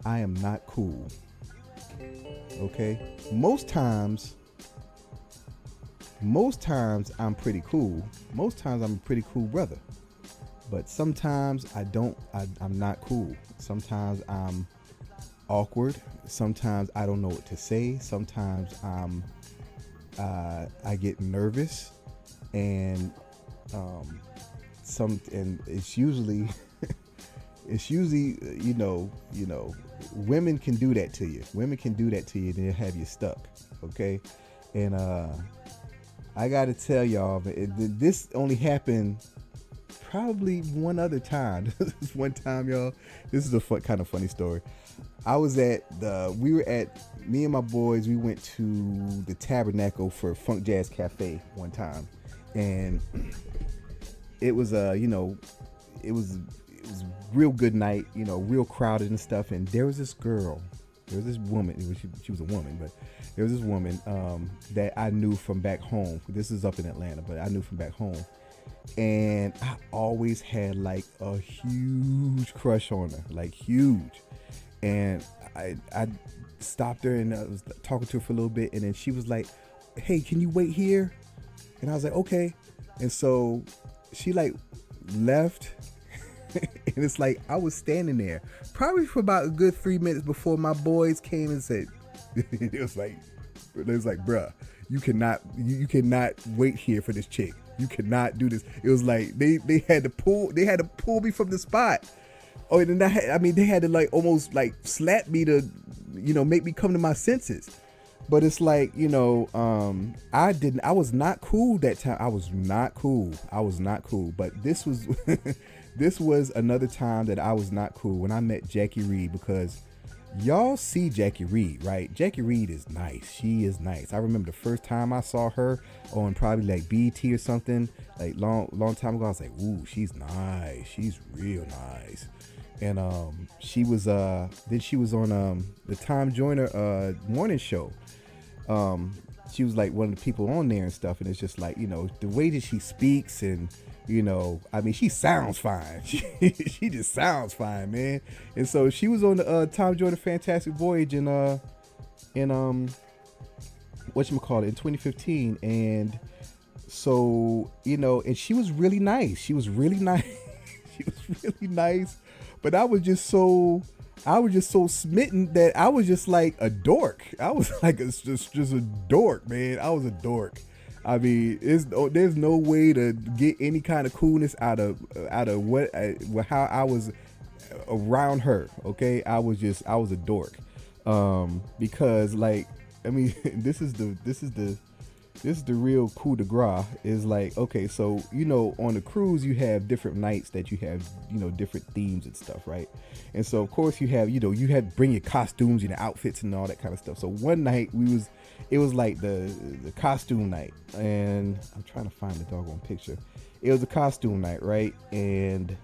I am not cool. Okay, most times I'm pretty cool. Most times I'm a pretty cool brother. But sometimes I'm not cool. Sometimes I'm awkward. Sometimes I don't know what to say. Sometimes I get nervous, and it's usually women can do that to you. And they'll have you stuck. Okay, and I gotta tell y'all, this only happened probably one other time. This one time, y'all. This is a kind of funny story. Me and my boys, we went to the Tabernacle for Funk Jazz Cafe one time, and it was it was a real good night, real crowded and stuff. And there was this woman. She was a woman, but there was this woman that I knew from back home. This is up in Atlanta, but I knew from back home. And I always had like a huge crush on her, like huge. And I stopped her and I was talking to her for a little bit. And then she was like, "Hey, can you wait here?" And I was like, "Okay." And so she like left. And it's like I was standing there probably for about a good 3 minutes before my boys came and said, it was like, "Bruh, you cannot wait here for this chick. You cannot do this." It was like they had to pull me from the spot. Oh, and then they had to like almost like slap me to, make me come to my senses. But it's like, I was not cool that time. I was not cool. But this was this was another time that I was not cool, when I met Jacque Reid, because y'all see Jacque Reid, right? Jacque Reid is nice. She is nice. I remember the first time I saw her on probably like BT or something, like long time ago. I was like, "Ooh, she's nice. She's real nice." And she was on the Tom Joyner morning show. She was like one of the people on there and stuff, and it's just like, the way that she speaks, and she sounds fine. She just sounds fine, man. And so she was on the Tom Joyner Fantastic Voyage in whatchamacallit, in 2015. And so, and she was really nice. She was really nice. But I was just so smitten that I was just like a dork. I was like just a dork, man. I was a dork. I mean, there's no way to get any kind of coolness out of how I was around her. Okay, I was a dork, because like, I mean, this is the This is the real coup de grace. Is like, okay, so on the cruise you have different nights that you have different themes and stuff, right? And so of course you have you had to bring your costumes, outfits and all that kind of stuff. So one night it was like the costume night, and I'm trying to find the doggone picture. It was a costume night, right? And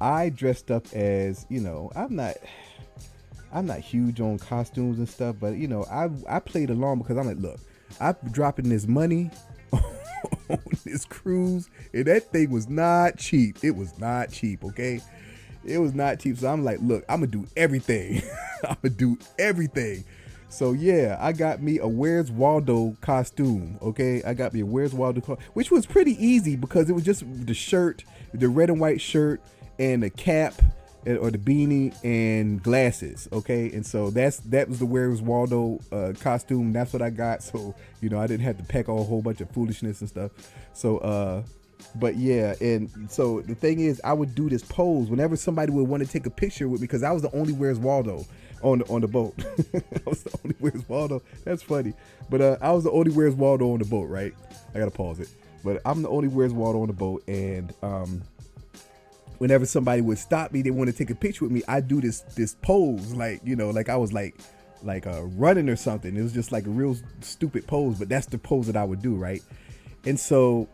I dressed up as I'm not huge on costumes and stuff, but I played along because I'm like, look, I'm dropping this money on this cruise, and that thing was not cheap. It was not cheap, okay? It was not cheap. So I'm like, look, I'm gonna do everything. I'm gonna do everything. So yeah, I got me a Where's Waldo costume, okay? I got me a Where's Waldo costume, which was pretty easy because it was just the shirt, the red and white shirt, and the cap, or the beanie, and glasses, okay? And so that was the Where's Waldo costume. That's what I got. So I didn't have to pack a whole bunch of foolishness and stuff. So but yeah, and so the thing is, I would do this pose whenever somebody would want to take a picture with me, because I was the only Where's Waldo on the boat. I was the only Where's Waldo. That's funny, but I was the only Where's Waldo on the boat, right? I gotta pause it, but I'm the only Where's Waldo on the boat, and whenever somebody would stop me, they want to take a picture with me, I do this pose, like like I was like running or something. It was just like a real stupid pose, but that's the pose that I would do, right? And so,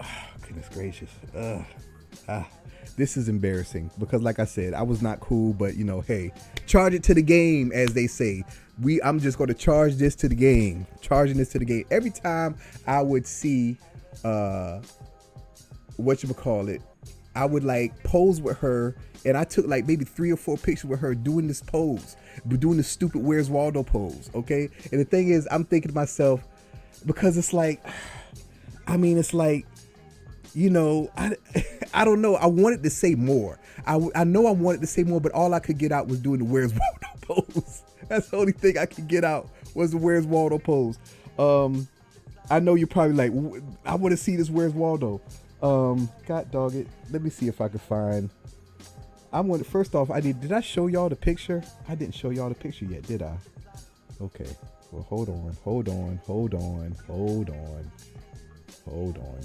goodness gracious, this is embarrassing because, like I said, I was not cool, but hey, charge it to the game, as they say. I'm just going to charge this to the game, charging this to the game. Every time I would see, whatchamacallit, I would like pose with her, and I took like maybe 3 or 4 pictures with her doing this pose, doing the stupid Where's Waldo pose, okay? And the thing is, I'm thinking to myself, because it's like, it's like, I don't know. I wanted to say more. I know I wanted to say more, but all I could get out was doing the Where's Waldo pose. That's the only thing I could get out was the Where's Waldo pose. I know you're probably like, I want to see this Where's Waldo. God dog it. Let me see if I can find. First off, did I show y'all the picture? I didn't show y'all the picture yet, did I? Okay. Well, hold on,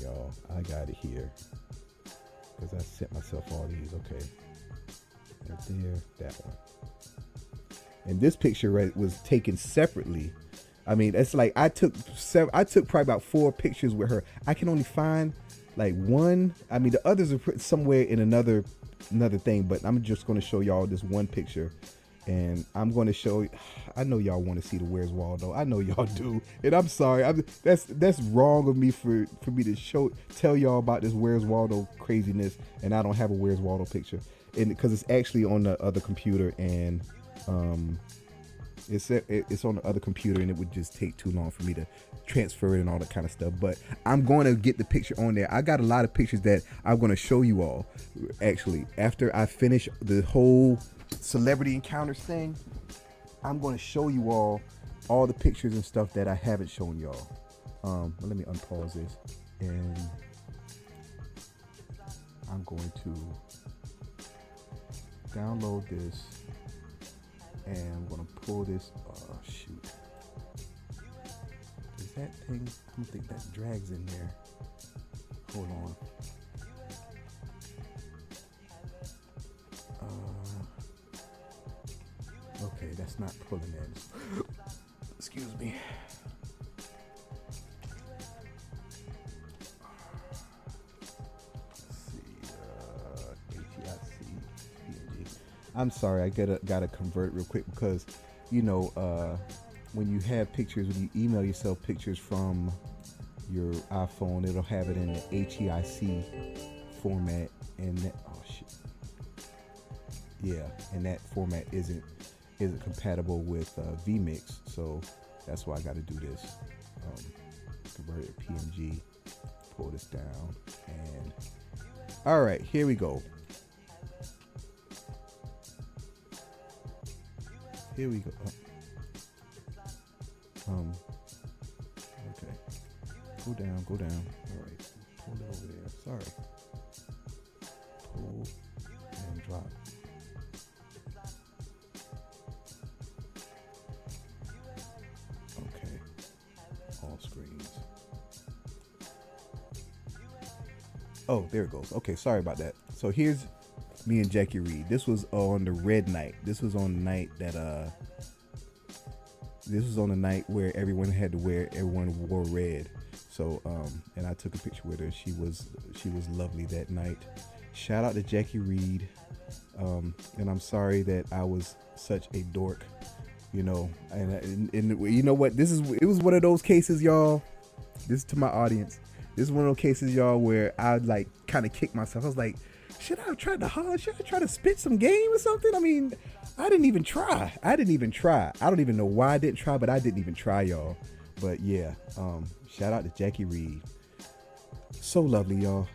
y'all. I got it here. Because I sent myself all these. Okay. Right there, that one. And this picture was taken separately. It's like I took probably about 4 pictures with her. I can only find like one. The others are somewhere in another thing, but I'm just going to show y'all this one picture, and I'm going to show. I know y'all want to see the Where's Waldo. I know y'all do, and I'm sorry. That's wrong of me for me to tell y'all about this Where's Waldo craziness, and I don't have a Where's Waldo picture, and because it's actually on the other computer, and it's on the other computer, and it would just take too long for me to transfer it and all that kind of stuff. But I'm going to get the picture on there. I got a lot of pictures that I'm going to show you all, actually, after I finish the whole celebrity encounters thing. I'm going to show you all the pictures and stuff that I haven't shown y'all. Let me unpause this, and I'm going to download this, and I'm going to pull this. Oh shoot, is that thing? I don't think that drags in there. Hold on. Okay, that's not pulling in. Excuse me. Let's see. HEIC, PNG. I'm sorry, I gotta convert real quick because, when you have pictures, when you email yourself pictures from your iPhone, it'll have it in the HEIC format, and that, oh shit. Yeah, and that format isn't compatible with vMix, so that's why I got to do this. Convert it to PNG, pull this down, and all right, here we go. Here we go. Okay. Go down. All right, pull it over there. Sorry. Pull and drop. Okay. All screens. Oh, there it goes. Okay, sorry about that. So here's me and Jacque Reid. This was on the red night. This was on the night that this was on the night where everyone wore red. So and I took a picture with her. She was lovely that night. Shout out to Jacque Reid. And I'm sorry that I was such a dork, you know. And you know what? It was one of those cases, y'all. This is to my audience. This is one of those cases, y'all, where I'd like kind of kick myself. I was like, should I have tried to holler? Should I try to spit some game or something? I mean, I didn't even try. I don't even know why I didn't try, but I didn't even try, y'all. But yeah, shout out to Jacque Reid. So lovely, y'all.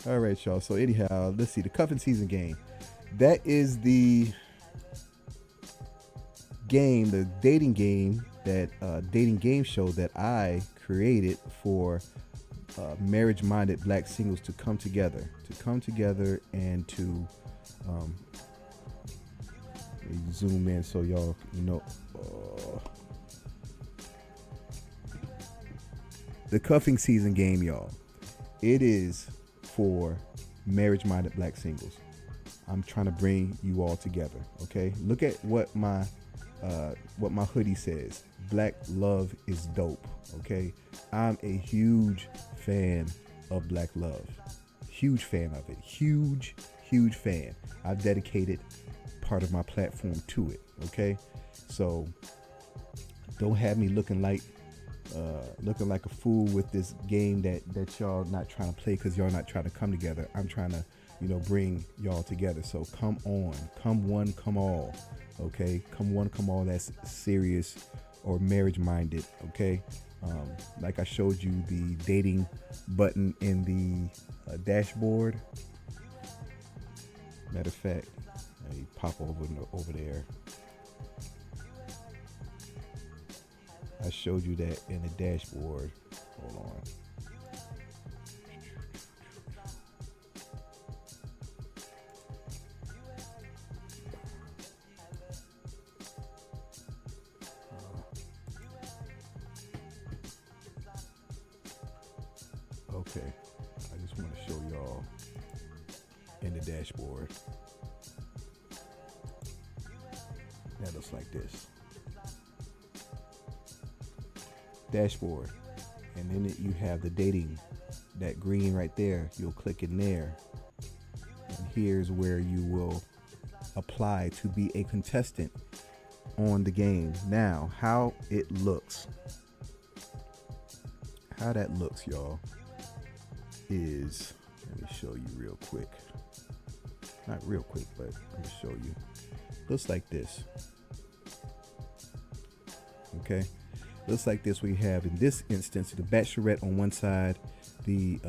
All right, y'all. So anyhow, let's see the cuffing season game. That is the game, the dating game dating game show that I created for marriage-minded black singles to come together and to zoom in so y'all know. The cuffing season game, y'all. It is for marriage-minded black singles. I'm trying to bring you all together. Okay, look at what my hoodie says. Black love is dope. Okay, I'm a huge fan of black love. Huge fan of it. Huge fan. I've dedicated part of my platform to it. Okay, so don't have me looking like a fool with this game that y'all not trying to play because y'all not trying to come together. I'm trying to, bring y'all together. So come on, come one, come all. Okay, come one, come all. That's serious or marriage minded. Okay, like I showed you the dating button in the dashboard. Matter of fact, let me pop over there. I showed you that in the dashboard. Hold on. Okay, I just want to show y'all in the dashboard. That looks like this. Dashboard, and then you have the dating, that green right there. You'll click in there, and here's where you will apply to be a contestant on the game. Now, how that looks, y'all, is, let me show you real quick. Not real quick, but let me show you. Looks like this. Okay. Looks like this. We have, in this instance, the bachelorette on one side, the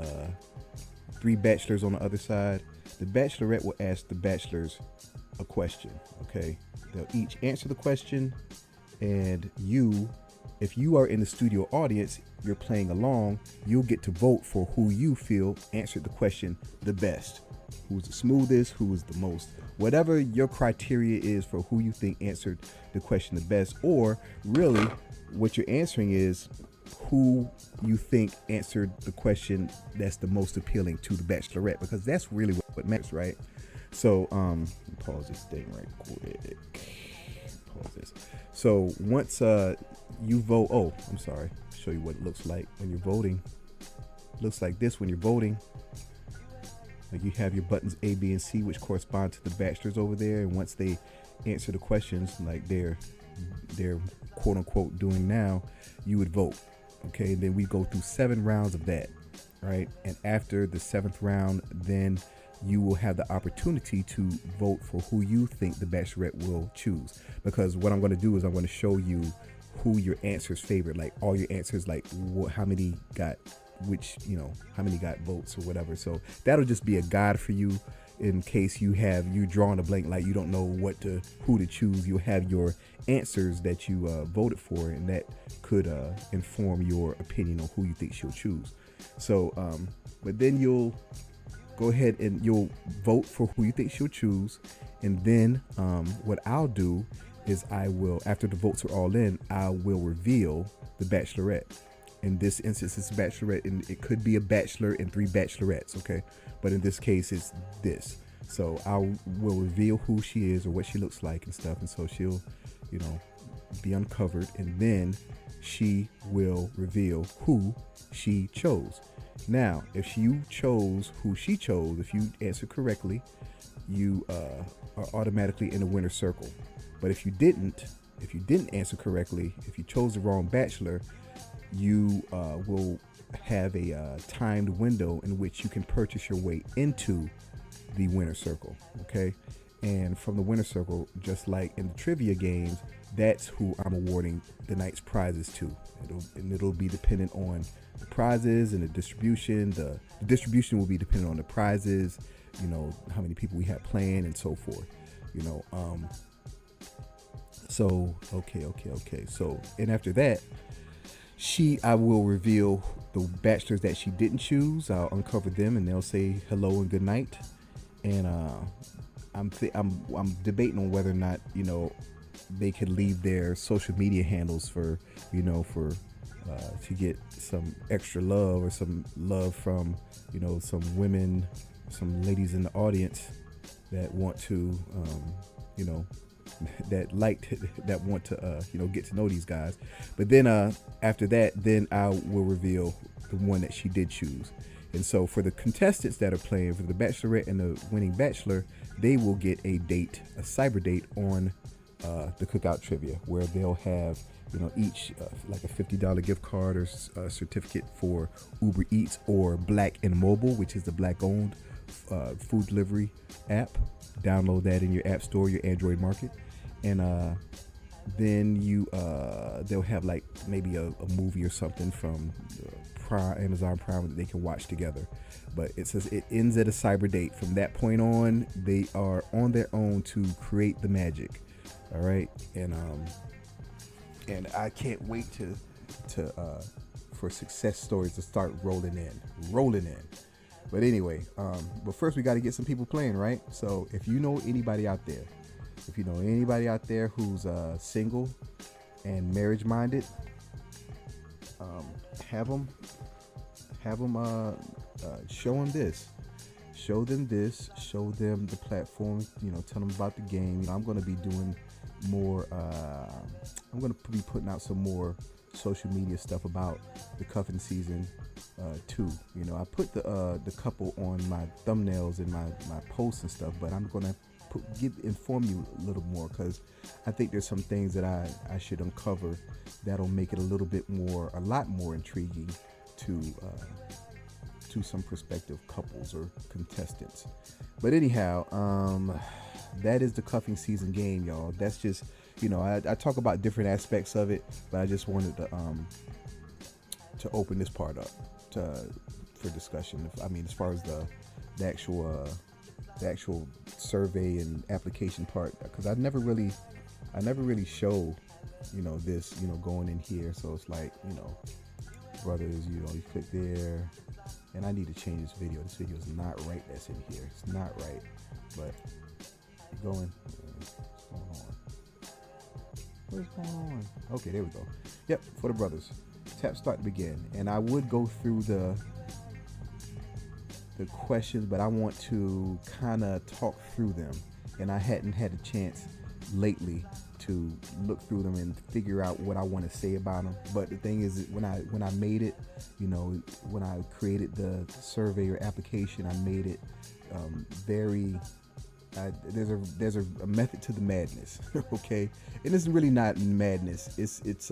3 bachelors on the other side. The bachelorette will ask the bachelors a question. Okay, they'll each answer the question, and you, if you are in the studio audience, you're playing along, you'll get to vote for who you feel answered the question the best, who's the smoothest, who is the most, whatever your criteria is for who you think answered the question the best, or really what you're answering is who you think answered the question that's the most appealing to the bachelorette, because that's really what matters, right? So pause this thing right quick. Pause this. So once you vote, I'm sorry, show you what it looks like when you're voting. Looks like this when you're voting. Like, you have your buttons A, B, and C, which correspond to the bachelors over there, and once they answer the questions like they're quote unquote doing now, you would vote. Okay, and then we go through 7 rounds of that, right? And after the 7th round, then you will have the opportunity to vote for who you think the bachelorette will choose. Because what I'm going to do is I'm going to show you who your answers favored, like all your answers, like how many got how many got votes or whatever. So that'll just be a guide for you in case you drawing a blank, like you don't know who to choose. You'll have your answers that you voted for, and that could inform your opinion on who you think she'll choose. So but then you'll go ahead and you'll vote for who you think she'll choose, and then what I'll do is I will, after the votes are all in, I will reveal the bachelorette. In this instance, it's a bachelorette, and it could be a bachelor and 3 bachelorettes, okay? But in this case, it's this. So I will reveal who she is or what she looks like and stuff, and so she'll, be uncovered, and then she will reveal who she chose. Now, if you chose who she chose, if you answer correctly, you are automatically in the winner's circle. But if you didn't answer correctly, if you chose the wrong bachelor, you will have a timed window in which you can purchase your way into the winner's circle, okay? And from the winner's circle, just like in the trivia games, that's who I'm awarding the night's prizes to. It'll be dependent on the prizes and the distribution. The distribution will be dependent on the prizes, how many people we have playing and so forth, So, okay. So, and after that, I will reveal the bachelors that she didn't choose. I'll uncover them, and they'll say hello and good night. And I'm debating on whether or not they could leave their social media handles for to get some extra love or some love from some women, some ladies in the audience that want to that want to get to know these guys. But then after that, then I will reveal the one that she did choose. And so for the contestants that are playing, for the bachelorette and the winning bachelor, they will get a date, a cyber date on the Cookout Trivia, where they'll have each like a $50 gift card or a certificate for Uber Eats or Black and Mobile, which is the Black-owned food delivery app. Download that in your app store, your Android market, and then they'll have like maybe a movie or something from Amazon Prime that they can watch together. But it says it ends at a cyber date. From that point on, they are on their own to create the magic. All right, and I can't wait for success stories to start rolling in. But anyway, but first we got to get some people playing, right? So if you know anybody out there, who's single and marriage minded, have them show them the platform, tell them about the game. I'm going to be doing more, I'm going to be putting out some more social media stuff about the cuffing season too. I put the couple on my thumbnails and my posts and stuff, but I'm going to inform you a little more, because I think there's some things that I should uncover that'll make it a lot more intriguing to some prospective couples or contestants. But anyhow, that is the cuffing season game, y'all. That's just, I talk about different aspects of it, but I just wanted to open this part up for discussion. As far as the actual survey and application part, because I never really show this going in here. So it's like, brothers, you click there, and I need to change this video. This video is not right. That's in here. It's not right. But going. What's going on? Okay, there we go. Yep, for the brothers. Tap start to begin, and I would go through the questions, but I want to kind of talk through them, and I hadn't had a chance lately to look through them and figure out what I want to say about them. But the thing is, when I made it, when I created the survey or application, I made it very. There's a method to the madness, okay? And it's really not madness. It's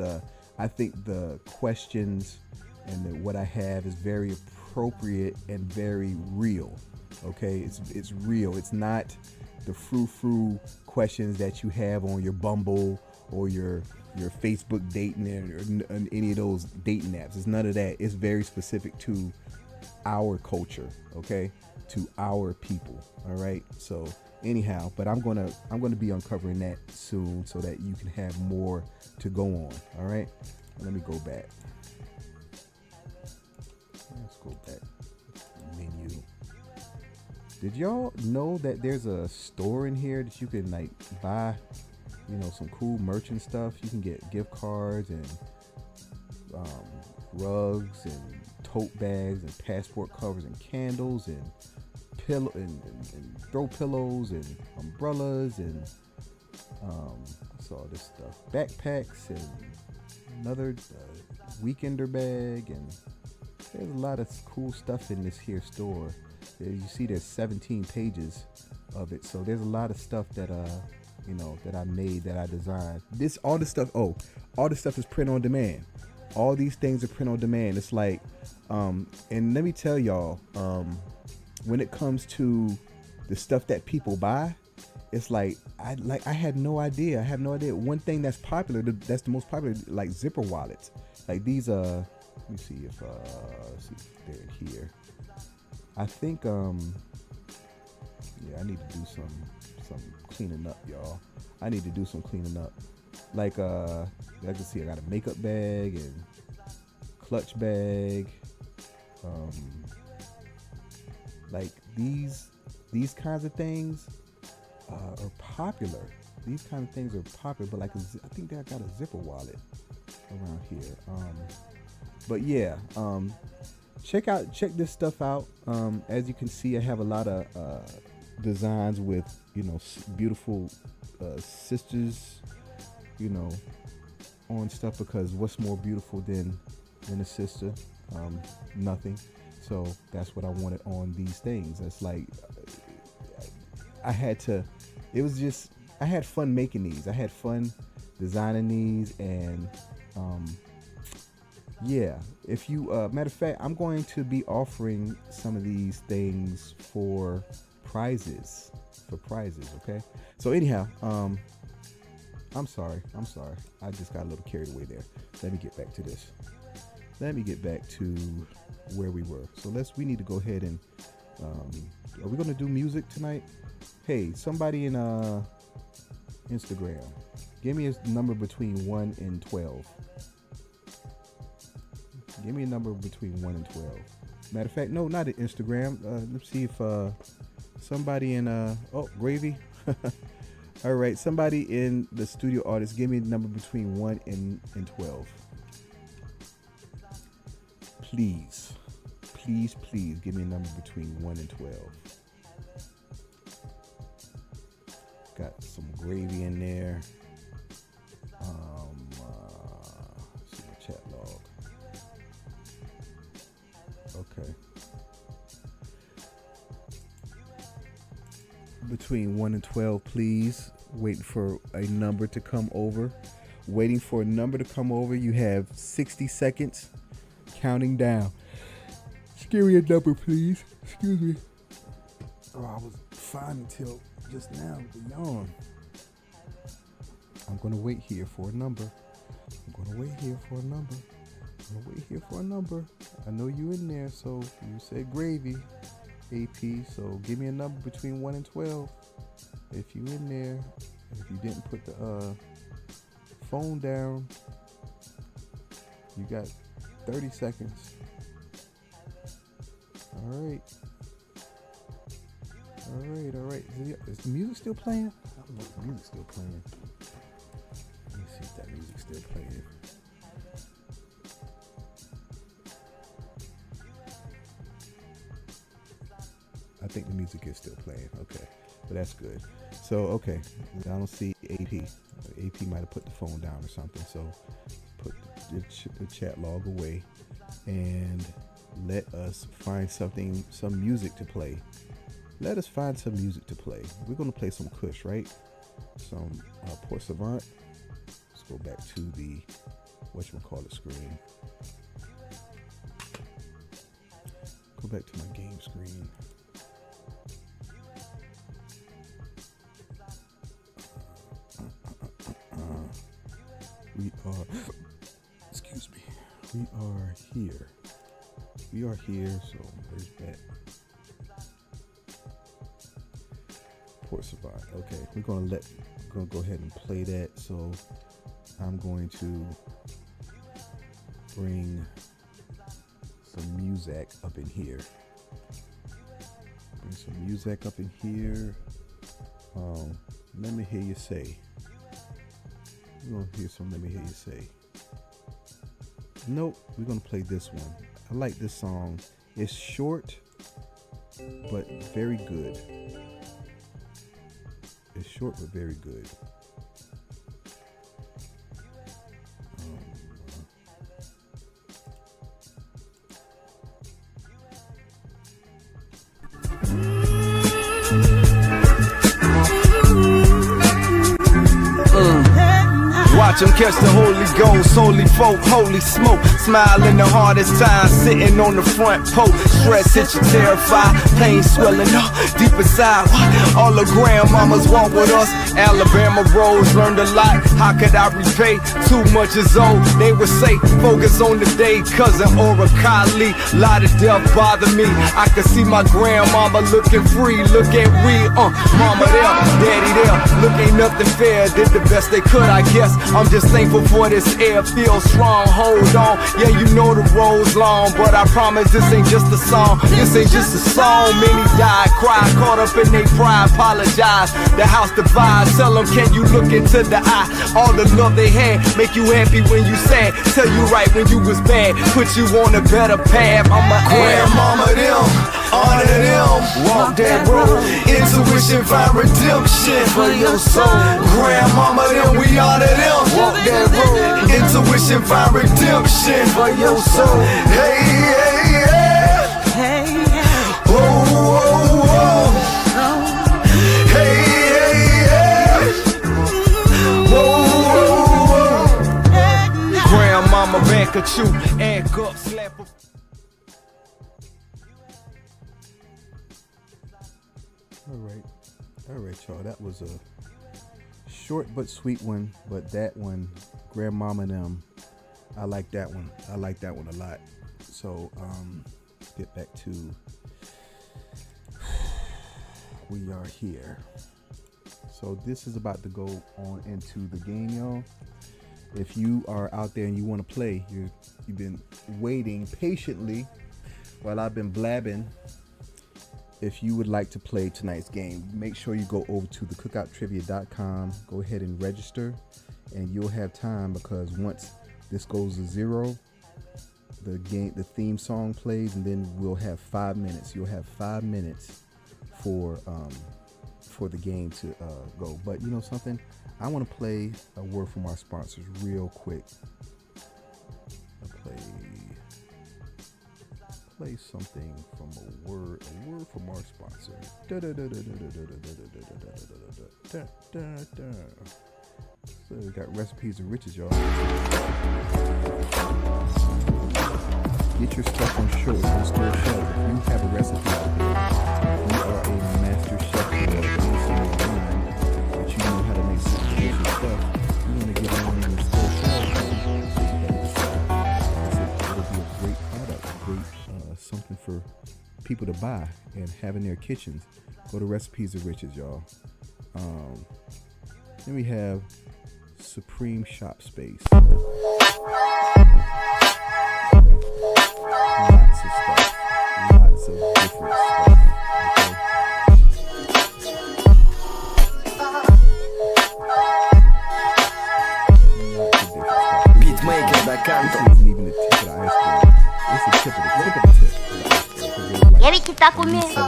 I think the questions and what I have is very appropriate and very real, okay? It's real. It's not the frou-frou questions that you have on your Bumble or your Facebook dating or any of those dating apps. It's none of that. It's very specific to our culture, okay? To our people, all right? So anyhow, but I'm gonna be uncovering that soon so that you can have more to go on. All right, let me go back. Let's go back. Menu. Did y'all know that there's a store in here that you can like buy, some cool merch and stuff? You can get gift cards and rugs and tote bags and passport covers and candles and pillow and throw pillows and umbrellas and what's all this stuff? Backpacks and another weekender bag, and there's a lot of cool stuff in this here store. You see there's 17 pages of it, so there's a lot of stuff that that I made, that I designed. All this stuff is print on demand. All these things are print on demand. It's like and let me tell y'all, when it comes to the stuff that people buy, it's like I had no idea. I have no idea. One thing that's popular, that's the most popular, like zipper wallets. Like these let me see if they're in here. I think I need to do some cleaning up, y'all. I need to do some cleaning up. Like I can see I got a makeup bag and clutch bag. Like these kinds of things are popular. These kind of things are popular, but like I think I got a zipper wallet around here. But yeah, check this stuff out. As you can see, I have a lot of designs with beautiful sisters, on stuff, because what's more beautiful than a sister? Nothing. So that's what I wanted on these things. It's like I had fun making these. I had fun designing these, and yeah. If you matter of fact, I'm going to be offering some of these things for prizes. Okay. So anyhow, I'm sorry. I just got a little carried away there. Let me get back to this. Let me get back to where we were. So we need to go ahead and are we gonna do music tonight? Hey, somebody in Instagram, give me a number between 1 and 12. Give me a number between 1 and 12. Matter of fact, no, not at Instagram. Let's see if somebody in Gravy. All right, somebody in the studio audience, give me a number between 1 and 12. Please give me a number between 1 and 12. Got some gravy in there. See the chat log. Okay. Between 1 and 12, please. Waiting for a number to come over. Waiting for a number to come over. You have 60 seconds. Counting down. Just give me a number, please. Excuse me. Oh, I was fine until just now. The yawn. I'm gonna wait here for a number. I know you in there, so you said gravy, AP. So give me a number between 1 and 12. If you in there, if you didn't put the phone down, you got 30 seconds. All right. Is the music still playing? I don't know if the music's still playing. Let me see if that music's still playing. I think the music is still playing. Okay, but that's good. So, okay, I don't see AP. AP might have put the phone down or something. So, put the chat log away and let us find some music to play. We're going to play some Kush, right? Some Port Savant. Let's go back to the whatchamacallit screen. Go back to my game screen. We are here, so there's that. Port Savant. Okay, we're gonna go ahead and play that. So I'm going to bring some music up in here. Let me hear you say. We're gonna hear some. Let me hear you say. Nope, we're gonna play this one. I like this song. It's short, but very good. It's short, but very good. Watch them catch the Holy Ghost, holy folk, holy smoke. Smile in the hardest times, sitting on the front post. Stress hit you terrified, pain swelling up deep inside. All the grandmamas walk with us. Alabama roads, learned a lot. How could I repay? Too much is old. They would say, focus on the day. Cousin Aura Kali, lot of death bother me. I could see my grandmama looking free. Look at we, mama there, daddy there. Look, ain't nothing fair. Did the best they could, I guess. I'm just thankful for this air, feel strong, hold on. Yeah, you know the road's long, but I promise this ain't just a song. This ain't just a song. Many died, cried, caught up in their pride, apologize. The house divides, tell them, can you look into the eye? All the love they had, make you happy when you sad, tell you right when you was bad, put you on a better path. I'm a grandmama them, honor them, walk that road. Intuition, find redemption for your soul. Grandmama them, we honor them. Walk that road, intuition, find redemption for your soul. Hey, hey, hey, hey, oh, oh, oh. Hey, hey, hey, whoa, whoa, whoa. Grandmama back at you, act up, slap her. All right, y'all. That was a short but sweet one, but that one, Grandmama them, I like that one. I like that one a lot. So let's get back to we are here. So this is about to go on into the game, y'all. If you are out there and you want to play, you've been waiting patiently while I've been blabbing. If you would like to play tonight's game, make sure you go over to theCookoutTrivia.com. Go ahead and register, and you'll have time, because once this goes to 0, the theme song plays, and then we'll have 5 minutes. You'll have 5 minutes for the game to go. But you know something? I want to play a word from our sponsors real quick. Play something from a word from our sponsor. So we got Recipes of Riches, y'all. Get your stuff on show. It's on store shelf. If you have a recipe out there, you are a master chef or any single line that you know how to make some delicious stuff, you want to get it on the store shelf. It'll be a great product, something for people to buy and have in their kitchens. Go to Recipes of Riches, y'all. Then we have Supreme Shop Space. Lots of stuff. Lots of different stuff. Beatmaker da canto. This isn't even the tip of the iceberg. It's the tip of the tip. Ele que tá comendo.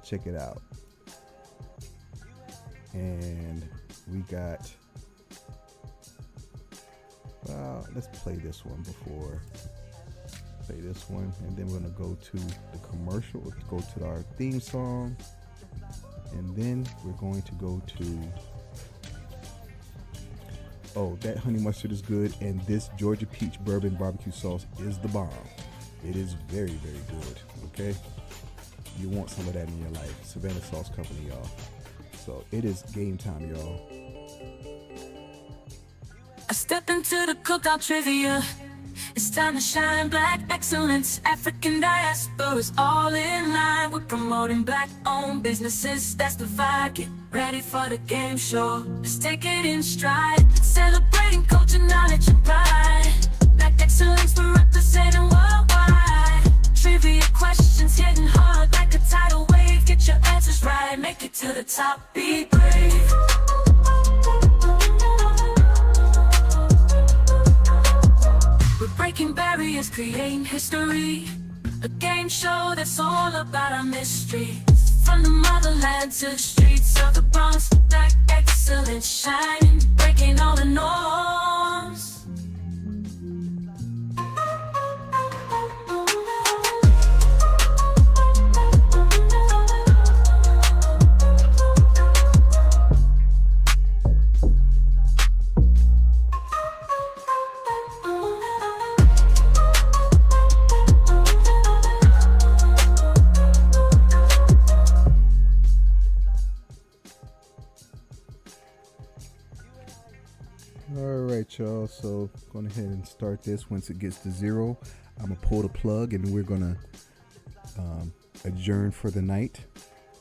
Check it out. And we got, let's play this one before. Play this one, and then we're gonna go to the commercial. Let's go to our theme song, and then we're going to go to Oh, that honey mustard is good, and this Georgia peach bourbon barbecue sauce is the bomb. It is very, very good. Okay, you want some of that in your life. Savannah Sauce Company, y'all. So it is game time, y'all. I step into the cookout trivia. It's time to shine black excellence. African diaspora is all in line. We're promoting black-owned businesses. That's the vibe. Get ready for the game show. Let's take it in stride. Celebrating culture, knowledge, and pride. Black excellence, we're representing worldwide. Trivia questions hitting hard like a tidal wave. Get your answers right. Make it to the top. Be brave. We're breaking barriers, creating history. A game show that's all about our mystery. From the motherland to the streets of the Bronx, black excellence shining, breaking all the norms. Y'all, so going ahead and start this. Once it gets to 0, I'm gonna pull the plug and we're gonna adjourn for the night,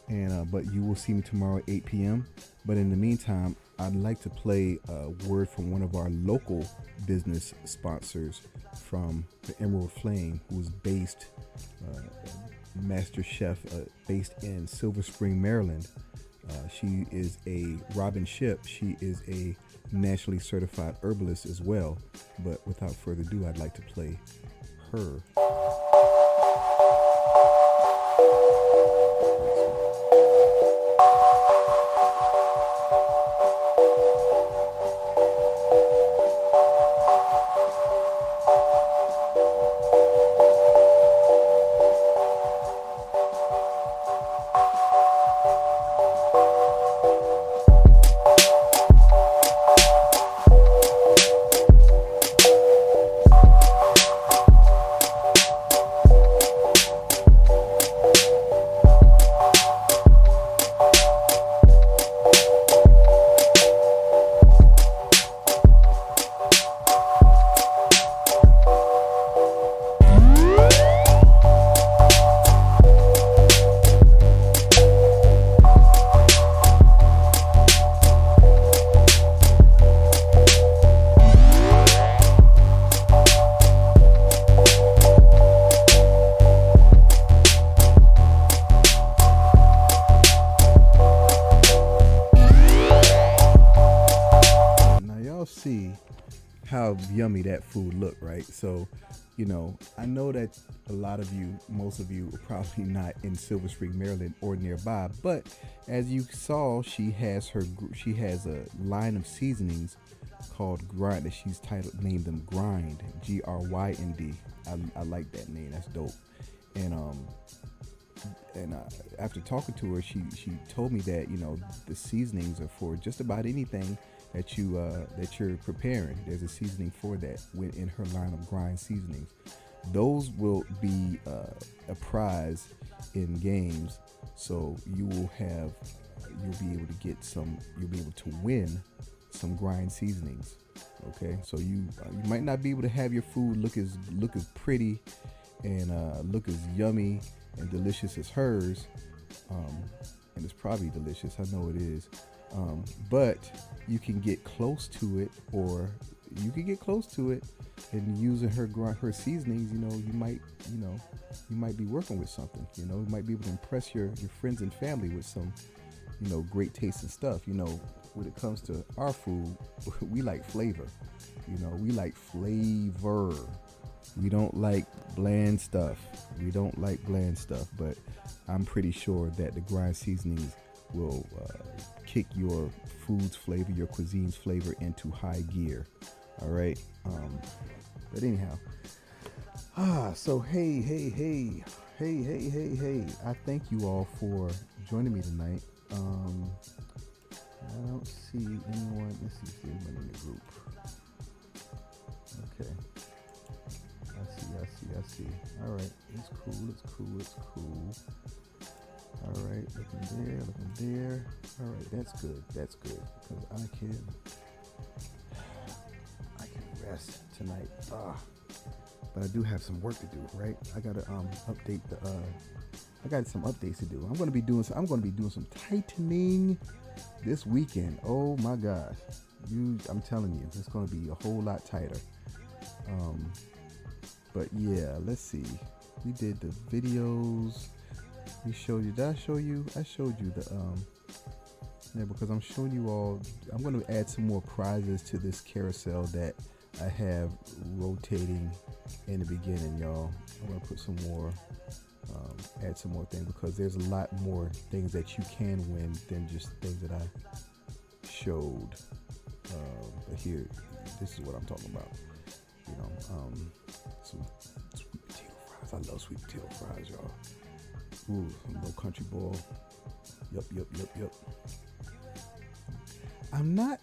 and but you will see me tomorrow at 8 p.m. But in the meantime, I'd like to play a word from one of our local business sponsors from the Emerald Flame, who's based master chef based in Silver Spring, Maryland. She is a Robin Ship. She is a nationally certified herbalist as well. But without further ado, I'd like to play her. Yummy that food look, right? So, you know, I know that a lot of you, most of you, are probably not in Silver Spring, Maryland, or nearby. But as you saw, she has a line of seasonings called Grind that she's named them Grind, G-R-Y-N-D. I like that name. That's dope. And after talking to her, she told me that, you know, the seasonings are for just about anything that you're preparing. There's a seasoning for that in her line of Grind seasonings. Those will be a prize in games, so you'll be able to win some Grind seasonings. Okay, so you might not be able to have your food look as pretty and look as yummy and delicious as hers, and it's probably delicious. I know it is. But you can get close to it, and using her seasonings. You know, you might be working with something. You know, you might be able to impress your friends and family with some, you know, great tasting stuff. You know, when it comes to our food, we like flavor. You know, we like flavor. We don't like bland stuff. But I'm pretty sure that the Grind seasonings will kick your food's flavor, your cuisine's flavor into high gear. All right. But anyhow, so hey. I thank you all for joining me tonight. I don't see anyone. Let's see if there's anyone in the group. Okay. I see. All right. It's cool. All right. Looking there. All right. That's good. Because I can rest tonight. But I do have some work to do, right? I gotta update the. I got some updates to do. I'm gonna be doing some tightening this weekend. Oh my gosh, I'm telling you, it's gonna be a whole lot tighter. But yeah, let's see. We did the videos. We showed you. Did I show you? I showed you the yeah, because I'm showing you all. I'm gonna add some more prizes to this carousel that I have rotating in the beginning, y'all. I'm gonna put some more, add some more things, because there's a lot more things that you can win than just things that I showed. But here, this is what I'm talking about. You know, some sweet potato fries. I love sweet potato fries, y'all. Ooh, some low country boil. Yup. I'm not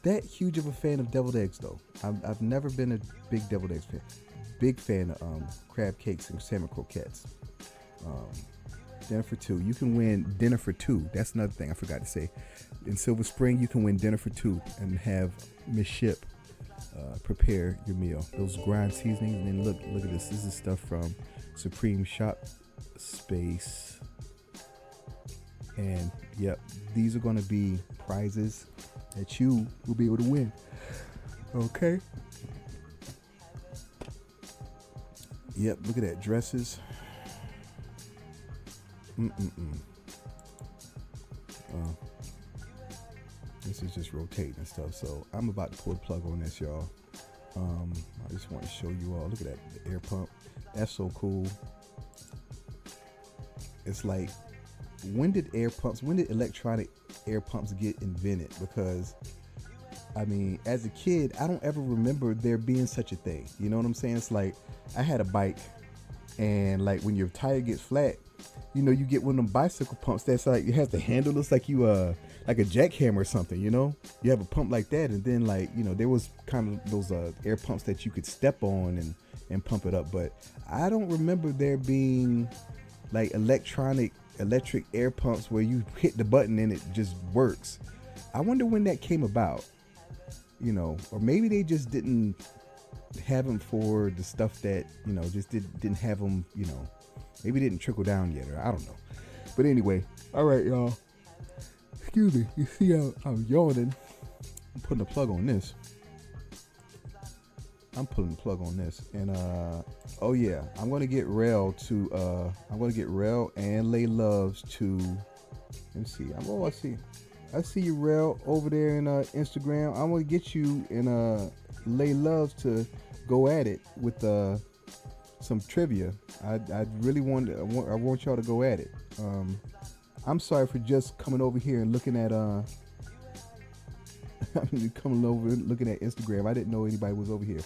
that huge of a fan of deviled eggs, though. I've never been a big deviled eggs fan. Big fan of crab cakes and salmon croquettes. Dinner for two. You can win dinner for two. That's another thing I forgot to say. In Silver Spring, you can win dinner for two and have Miss Ship prepare your meal. Those grind seasonings, and then look at this. This is stuff from Supreme Shop Space. And yep, these are going to be prizes that you will be able to win. Okay. Yep, look at that. Dresses. This is just rotating and stuff. So I'm about to pull the plug on this, y'all. I just want to show you all. Look at that, the air pump. That's so cool. It's like, when did electronic air pumps get invented? Because I mean, as a kid, I don't ever remember there being such a thing. You know what I'm saying? It's like, I had a bike, and like when your tire gets flat, you know, you get one of them bicycle pumps that's like, it has the handle, looks like you like a jackhammer or something, you know? You have a pump like that, and then like, you know, there was kind of those air pumps that you could step on and pump it up. But I don't remember there being like electric air pumps where you hit the button and it just works. I wonder when that came about, you know, or maybe they just didn't have them for the stuff that, you know, just didn't have them, you know, maybe it didn't trickle down yet, or I don't know. But anyway, all right, y'all. Excuse me. You see how I'm yawning? I'm putting a plug on this. I'm pulling the plug on this. And oh yeah, I'm gonna get Rel and Lay Loves to, let me see. I see you, Rel, over there in Instagram. I'm gonna get you and Lay Loves to go at it with some trivia. I really want y'all to go at it. I'm sorry for just coming over here and looking at looking at Instagram. I didn't know anybody was over here.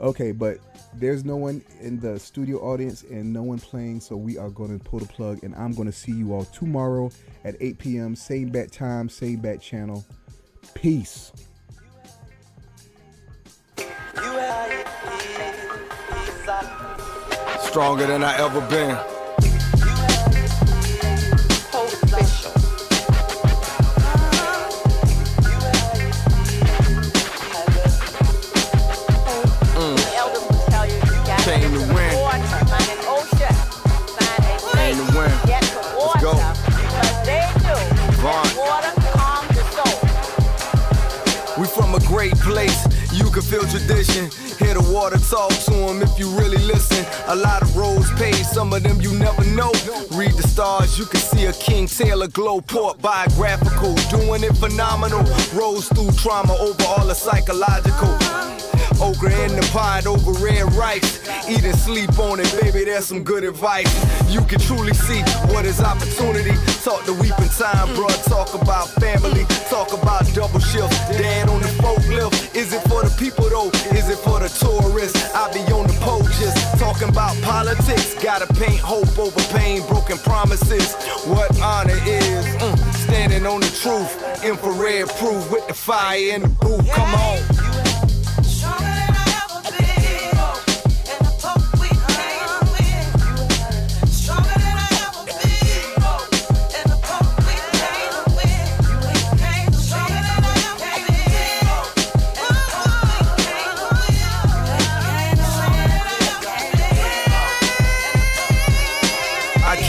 Okay, but there's no one in the studio audience and no one playing, so we are going to pull the plug, and I'm going to see you all tomorrow at 8 p.m. Same bat time, same bat channel. Peace. Stronger than I ever been. Came to win. Came to win. Let's go. We from a great place. You can feel tradition. Hear the water talk to them if you really listen. A lot of roads paved, some of them you never know. Read the stars, you can see a King Taylor glow. Port biographical, doing it phenomenal. Rose through trauma over all the psychological. Okra in the pot over red rice. Eat and sleep on it, baby, there's some good advice. You can truly see what is opportunity. Talk the weeping time, bruh. Talk about family. Talk about double shifts. Dad on the forklift. Is it for the people though? Is it for the tourists? I be on the poachers. Talking about politics. Gotta paint hope over pain. Broken promises. What honor is. Standing on the truth. infrared proof with the fire in the booth. Come on.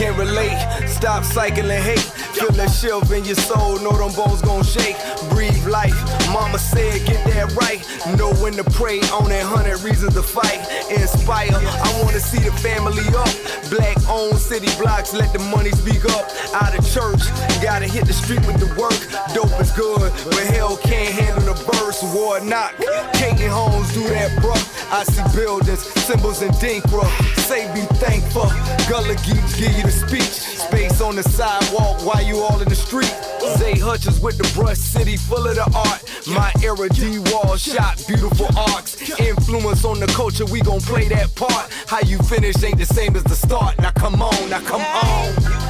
Can't relate, stop cycling hate. Feel that shift in your soul, know them bones gon' shake. Breathe life, mama said get that right. Know when to pray, on that 100 reasons to fight. Inspire, I wanna see the family up. Black owned city blocks, let the money speak up. Out of church, gotta hit the street with the work. Dope is good, but hell can't handle the verse. War knock, Katie Holmes do that bruh. I see buildings, symbols and Dinkra. Say be thankful, Gullah Geeks give you the speech. Space on the sidewalk while you all in the street. Zay Hutchins with the brush city full of the art. My era D-Wall shot beautiful arcs. Influence on the culture, we gon' play that part. How you finish ain't the same as the start. Now come on, now come on.